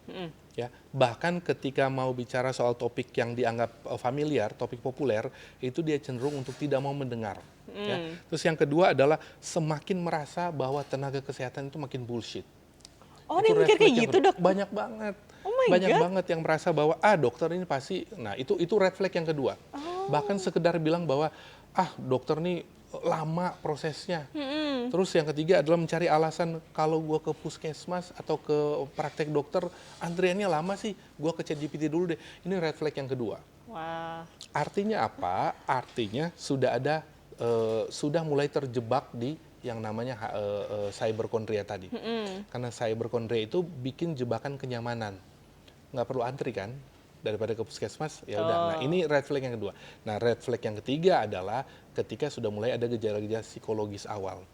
Ya, bahkan ketika mau bicara soal topik yang dianggap familiar, topik populer, itu dia cenderung untuk tidak mau mendengar. Ya. Terus yang kedua adalah semakin merasa bahwa tenaga kesehatan itu makin bullshit. Oh, Itu dia red mikir flag kayak yang gitu, kedua. Dok? Banyak banget. Oh my Banyak God. banget yang merasa bahwa dokter ini pasti. Nah, itu red flag yang kedua. Bahkan sekedar bilang bahwa dokter nih lama prosesnya. Terus yang ketiga adalah mencari alasan kalau gue ke puskesmas atau ke praktek dokter antriannya lama sih, gue ke ChatGPT dulu deh. Ini red flag yang kedua. Wah. Artinya apa? Artinya sudah mulai terjebak di yang namanya cyberkondria tadi. Karena cyberkondria itu bikin jebakan kenyamanan. Nggak perlu antri kan? Daripada ke puskesmas, ya udah. Nah, ini red flag yang kedua. Nah, red flag yang ketiga adalah ketika sudah mulai ada gejala-gejala psikologis awal.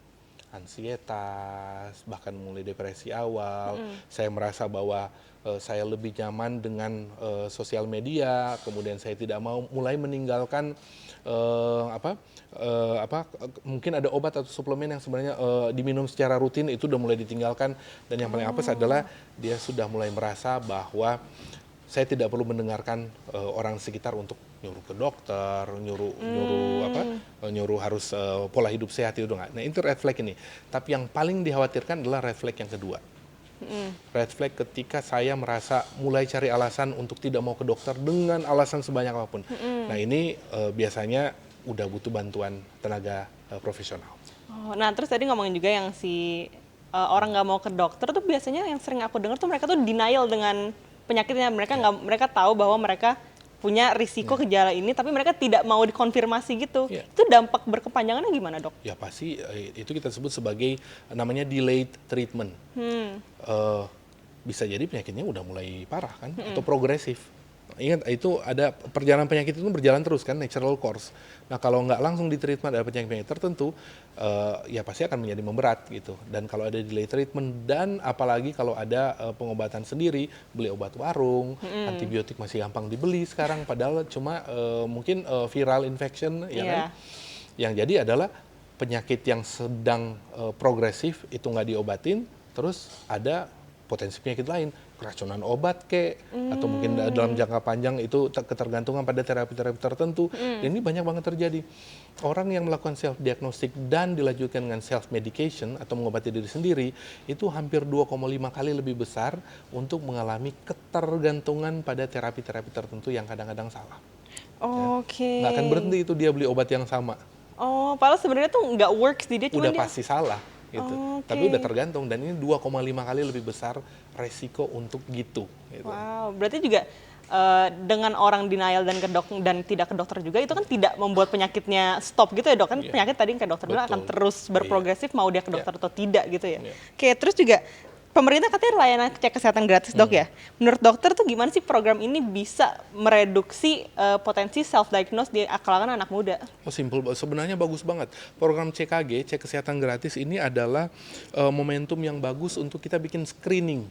Ansietas, bahkan mulai depresi awal. Saya merasa bahwa saya lebih nyaman dengan sosial media, kemudian saya tidak mau mulai meninggalkan mungkin ada obat atau suplemen yang sebenarnya diminum secara rutin itu udah mulai ditinggalkan, dan yang paling apes adalah dia sudah mulai merasa bahwa saya tidak perlu mendengarkan orang sekitar untuk nyuruh ke dokter, nyuruh harus pola hidup sehat itu enggak. Nah, itu red flag ini. Tapi yang paling dikhawatirkan adalah red flag yang kedua. Red flag ketika saya merasa mulai cari alasan untuk tidak mau ke dokter dengan alasan sebanyak apapun. Nah, ini biasanya udah butuh bantuan tenaga profesional. Oh, nah terus tadi ngomongin juga yang si orang nggak mau ke dokter tuh biasanya yang sering aku dengar tuh mereka tuh denial dengan penyakitnya. Mereka tahu bahwa mereka punya risiko gejala ini, tapi mereka tidak mau dikonfirmasi gitu. Itu dampak berkepanjangannya gimana, Dok? Ya pasti itu kita sebut sebagai namanya delayed treatment. Bisa jadi penyakitnya udah mulai parah kan, atau progresif. Ingat, itu ada perjalanan penyakit itu berjalan terus kan, natural course. Nah, kalau nggak langsung ditreatment ada penyakit tertentu, ya pasti akan menjadi memberat gitu. Dan kalau ada delay treatment, dan apalagi kalau ada pengobatan sendiri, beli obat warung, antibiotik masih gampang dibeli sekarang, padahal cuma mungkin viral infection, ya kan? Yang jadi adalah penyakit yang sedang progresif itu nggak diobatin, terus ada potensi penyakit lain, keracunan obat atau mungkin dalam jangka panjang itu ketergantungan pada terapi-terapi tertentu. Dan ini banyak banget terjadi. Orang yang melakukan self-diagnostic dan dilanjutkan dengan self-medication atau mengobati diri sendiri, itu hampir 2,5 kali lebih besar untuk mengalami ketergantungan pada terapi-terapi tertentu yang kadang-kadang salah. Oke. Nggak akan berhenti itu dia beli obat yang sama. Oh, padahal sebenarnya tuh nggak works di dia, Udah pasti salah. Gitu. Tapi udah tergantung, dan ini 2,5 kali lebih besar resiko untuk gitu. Wow, berarti juga dengan orang denial dan tidak ke dokter juga itu kan tidak membuat penyakitnya stop gitu ya, Dok? Kan penyakit tadi kayak dokter bilang akan terus berprogresif mau dia ke dokter atau tidak gitu ya. Oke, terus juga pemerintah katanya layanan cek kesehatan gratis, Dok ya. Menurut dokter tuh gimana sih program ini bisa mereduksi potensi self-diagnose di kalangan anak muda? Oh, simple. Sebenarnya bagus banget. Program CKG, cek kesehatan gratis ini adalah momentum yang bagus untuk kita bikin screening.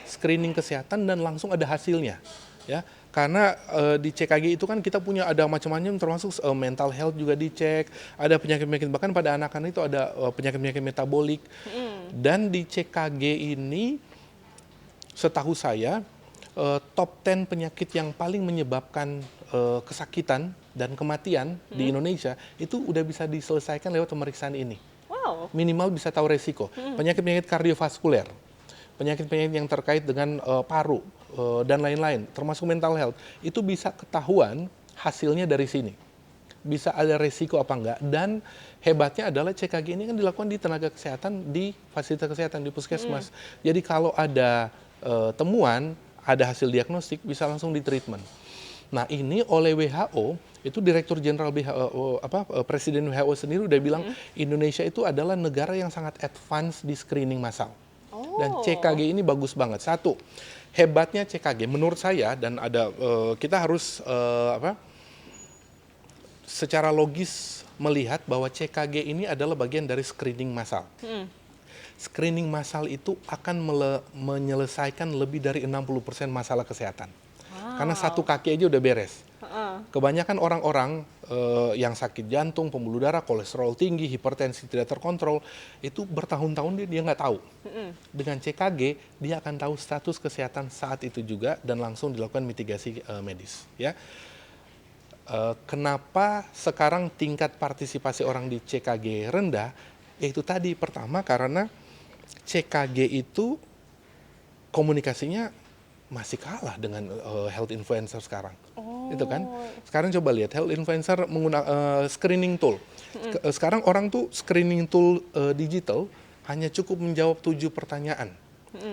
Screening kesehatan dan langsung ada hasilnya. Ya, karena di CKG itu kan kita punya ada macam-macam, termasuk mental health juga dicek, ada penyakit-penyakit, bahkan pada anak-anak itu ada penyakit-penyakit metabolik. Dan di CKG ini setahu saya top 10 penyakit yang paling menyebabkan kesakitan dan kematian di Indonesia itu udah bisa diselesaikan lewat pemeriksaan ini. Wow. Minimal bisa tahu resiko. Penyakit-penyakit kardiovaskuler, penyakit-penyakit yang terkait dengan paru, dan lain-lain, termasuk mental health, itu bisa ketahuan hasilnya dari sini. Bisa ada resiko apa enggak, dan hebatnya adalah CKG ini kan dilakukan di tenaga kesehatan, di fasilitas kesehatan, di puskesmas. Jadi kalau ada temuan, ada hasil diagnostik, bisa langsung di-treatment. Nah, ini oleh WHO, itu Direktur Jenderal Presiden WHO sendiri udah bilang Indonesia itu adalah negara yang sangat advance di screening massal. Dan CKG ini bagus banget. Satu, hebatnya CKG menurut saya, dan ada kita harus secara logis melihat bahwa CKG ini adalah bagian dari screening massal. Screening massal itu akan menyelesaikan lebih dari 60% masalah kesehatan. Karena satu kaki aja udah beres. Kebanyakan orang-orang yang sakit jantung, pembuluh darah, kolesterol tinggi, hipertensi tidak terkontrol, itu bertahun-tahun dia nggak tahu. Dengan CKG, dia akan tahu status kesehatan saat itu juga dan langsung dilakukan mitigasi medis. Ya. Kenapa sekarang tingkat partisipasi orang di CKG rendah? Yaitu tadi, pertama karena CKG itu komunikasinya masih kalah dengan health influencer sekarang. Itu kan. Sekarang coba lihat health influencer menggunakan screening tool. Sekarang orang tuh screening tool digital hanya cukup menjawab 7 pertanyaan.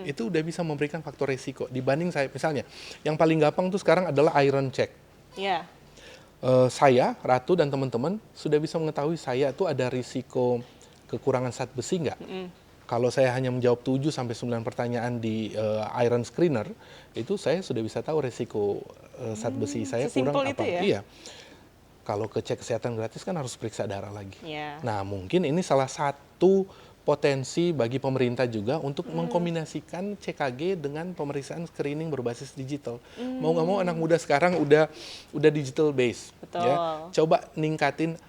Itu udah bisa memberikan faktor resiko. Dibanding saya misalnya, yang paling gampang tuh sekarang adalah iron check. Ya. Saya, Ratu dan teman-teman sudah bisa mengetahui saya tuh ada risiko kekurangan zat besi nggak? Kalau saya hanya menjawab 7 sampai 9 pertanyaan di iron screener, itu saya sudah bisa tahu resiko zat besi saya kurang sesimpel apa. itu ya? Iya. Kalau ke cek kesehatan gratis kan harus periksa darah lagi. Ya. Nah, mungkin ini salah satu potensi bagi pemerintah juga untuk mengkombinasikan CKG dengan pemeriksaan screening berbasis digital. Mau nggak mau anak muda sekarang udah digital base. Betul. Ya. Coba ningkatin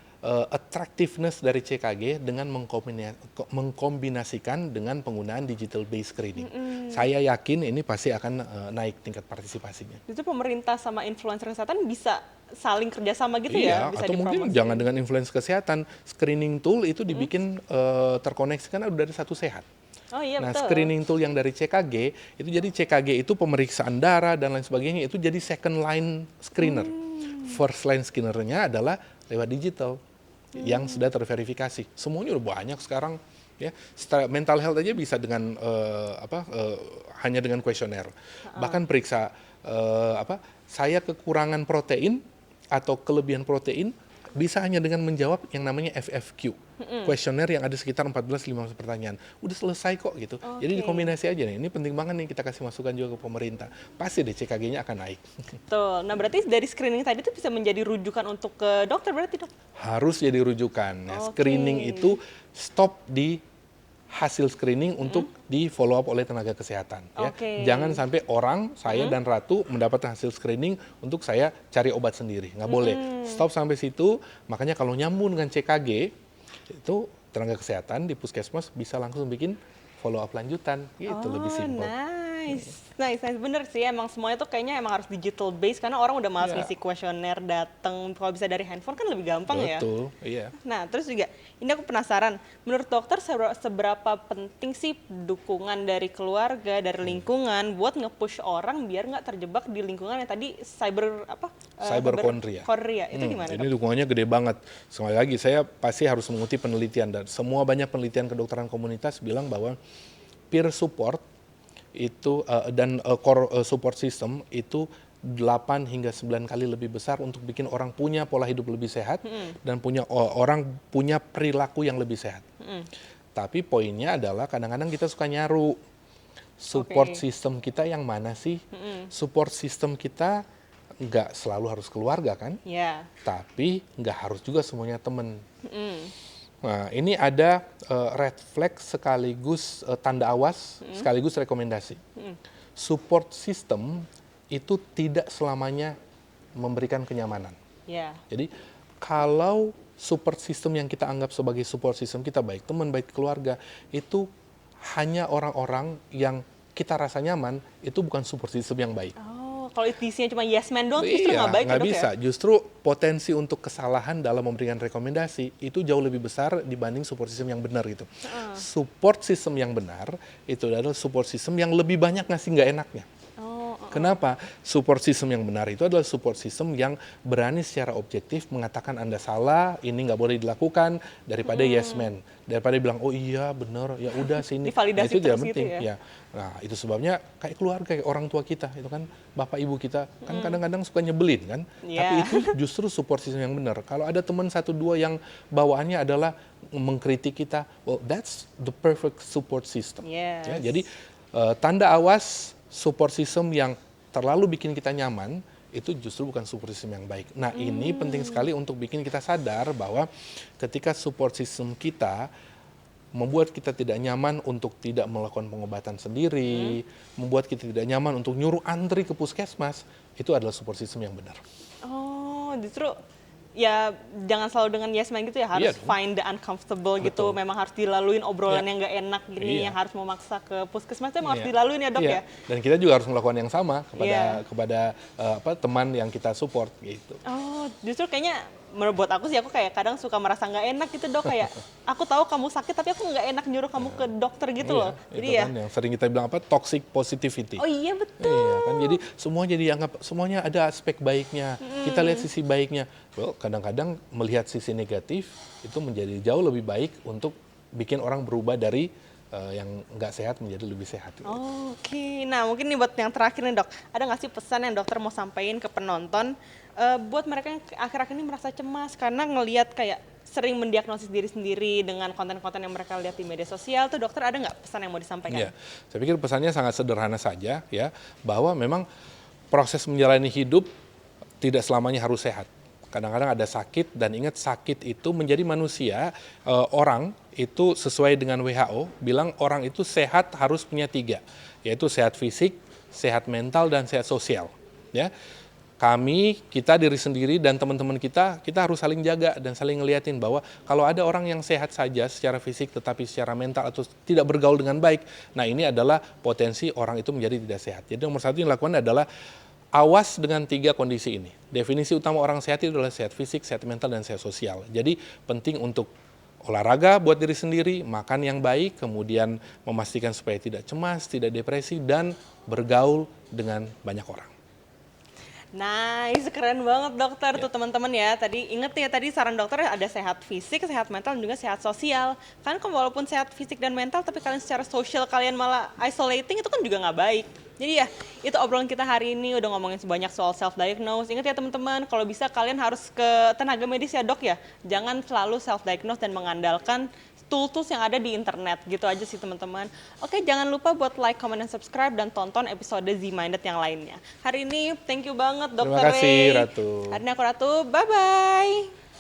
attractiveness dari CKG dengan mengkombinasikan dengan penggunaan digital base screening. Saya yakin ini pasti akan naik tingkat partisipasinya. Justru pemerintah sama influencer kesehatan bisa saling kerjasama gitu Iya, ya? Bisa atau mungkin dipromosi. jangan dengan influencer kesehatan, screening tool itu dibikin terkoneksi kan udah ada satu sehat. Oh iya, Nah, betul. screening tool yang dari CKG itu jadi CKG itu pemeriksaan darah dan lain sebagainya itu jadi second line screener. First line screenernya adalah lewat digital yang sudah terverifikasi. Semuanya udah banyak sekarang ya. Mental health aja bisa dengan hanya dengan kuesioner. Bahkan periksa saya kekurangan protein atau kelebihan protein bisa hanya dengan menjawab yang namanya FFQ. Kuesioner yang ada sekitar 14-15 pertanyaan. Udah selesai kok gitu. Jadi dikombinasi aja nih. Ini penting banget nih kita kasih masukan juga ke pemerintah. Pasti deh CKG-nya akan naik. Betul. Nah, berarti dari screening tadi itu bisa menjadi rujukan untuk ke dokter berarti, Dok? Harus jadi rujukan. Ya, Oke. screening itu stop di hasil screening untuk di follow up oleh tenaga kesehatan. Ya. Oke. Jangan sampai orang, saya dan Ratu mendapatkan hasil screening untuk saya cari obat sendiri. Nggak boleh. Stop sampai situ. Makanya kalau nyambung dengan CKG, itu tenaga kesehatan di puskesmas bisa langsung bikin follow up lanjutan. Gitu, lebih simpel. Nice. Bener sih, emang semuanya tuh kayaknya emang harus digital base karena orang udah malas Iya. ngisi kuesioner dateng. Kalau bisa dari handphone kan lebih gampang ya. Betul, iya. Nah, terus juga ini aku penasaran, menurut dokter seberapa penting sih dukungan dari keluarga, dari lingkungan buat nge-push orang biar nggak terjebak di lingkungan yang tadi Cyberchondria. Itu gimana, Ini Dok? dukungannya gede banget. Sekali lagi, saya pasti harus mengutip penelitian dan banyak penelitian kedokteran komunitas bilang bahwa peer support itu dan core support system itu 8 hingga 9 kali lebih besar untuk bikin orang punya pola hidup lebih sehat dan orang punya perilaku yang lebih sehat. Tapi poinnya adalah kadang-kadang kita suka nyaru support system kita yang mana sih? Support system kita nggak selalu harus keluarga kan? Ya. Tapi nggak harus juga semuanya temen. Nah, ini ada red flag sekaligus tanda awas, sekaligus rekomendasi. Support system itu tidak selamanya memberikan kenyamanan. Ya. Jadi kalau support system yang kita anggap sebagai support system kita, baik teman, baik keluarga, itu hanya orang-orang yang kita rasa nyaman, itu bukan support system yang baik. Oh, kalau isinya cuma yes man doang justru nggak baik ya, nggak Dok, bisa. ya? Justru potensi untuk kesalahan dalam memberikan rekomendasi itu jauh lebih besar dibanding support system yang benar gitu. Support system yang benar itu adalah support system yang lebih banyak ngasih nggak enaknya. Kenapa? Support system yang benar itu adalah support system yang berani secara objektif mengatakan Anda salah, ini nggak boleh dilakukan, daripada yes man. Daripada bilang, oh iya benar, ya udah sini. Divalidasi Itu tidak terus gitu penting. ya? Nah, itu sebabnya kayak keluarga, kayak orang tua kita, itu kan bapak ibu kita, kan kadang-kadang suka nyebelin kan. Iya. Tapi itu justru support system yang benar. Kalau ada teman 1-2 yang bawaannya adalah mengkritik kita, well that's the perfect support system. Yes. Ya, jadi tanda awas support system yang terlalu bikin kita nyaman, itu justru bukan support system yang baik. Nah, ini penting sekali untuk bikin kita sadar bahwa ketika support system kita membuat kita tidak nyaman untuk tidak melakukan pengobatan sendiri, membuat kita tidak nyaman untuk nyuruh antri ke puskesmas, itu adalah support system yang benar. Oh, justru ya jangan selalu dengan yes man gitu ya, harus Iya dong. find the uncomfortable gitu. Betul. Memang harus dilaluin obrolan Iya. yang nggak enak gini, Iya. yang harus memaksa ke puskesmas itu emang harus Iya. dilaluin ya, Dok, Iya. ya? Dan kita juga harus melakukan yang sama Iya. kepada teman yang kita support gitu. Oh, justru kayaknya menurut aku sih, aku kayak kadang suka merasa nggak enak gitu dok, kayak aku tahu kamu sakit tapi aku nggak enak nyuruh kamu ke dokter gitu loh. Jadi itu ya, kan yang sering kita bilang apa, toxic positivity. oh iya betul. Iya kan, jadi semuanya dianggap, semuanya ada aspek baiknya. Kita lihat sisi baiknya. Well, kadang-kadang melihat sisi negatif itu menjadi jauh lebih baik untuk bikin orang berubah dari yang nggak sehat menjadi lebih sehat. Oke, nah mungkin nih buat yang terakhir nih dok, ada nggak sih pesan yang dokter mau sampaikan ke penonton buat mereka yang akhir-akhir ini merasa cemas karena ngelihat kayak sering mendiagnosis diri sendiri dengan konten-konten yang mereka lihat di media sosial tuh, dokter ada nggak pesan yang mau disampaikan? Iya, saya pikir pesannya sangat sederhana saja ya, bahwa memang proses menjalani hidup tidak selamanya harus sehat. Kadang-kadang ada sakit, dan ingat sakit itu menjadi manusia, orang itu sesuai dengan WHO bilang orang itu sehat harus punya 3, yaitu sehat fisik, sehat mental, dan sehat sosial. Ya, kita diri sendiri dan teman-teman kita harus saling jaga dan saling ngeliatin bahwa kalau ada orang yang sehat saja secara fisik tetapi secara mental atau tidak bergaul dengan baik, nah ini adalah potensi orang itu menjadi tidak sehat. Jadi nomor 1 yang dilakukan adalah awas dengan 3 kondisi ini. Definisi utama orang sehat itu adalah sehat fisik, sehat mental, dan sehat sosial. Jadi penting untuk olahraga buat diri sendiri, makan yang baik, kemudian memastikan supaya tidak cemas, tidak depresi, dan bergaul dengan banyak orang. Nice, keren banget dokter tuh teman-teman ya. Tadi inget ya, tadi saran dokter ada sehat fisik, sehat mental, dan juga sehat sosial. Kan walaupun sehat fisik dan mental, tapi kalian secara sosial kalian malah isolating, itu kan juga nggak baik. Jadi ya, itu obrolan kita hari ini, udah ngomongin sebanyak soal self-diagnose. Ingat ya teman-teman, kalau bisa kalian harus ke tenaga medis ya dok ya. Jangan selalu self-diagnose dan mengandalkan tools-tools yang ada di internet. Gitu aja sih teman-teman. Oke, jangan lupa buat like, comment, dan subscribe, dan tonton episode Z-Minded yang lainnya. Hari ini, thank you banget Dokter Terima kasih, Ray. Ratu. Hari ini aku Ratu, bye-bye.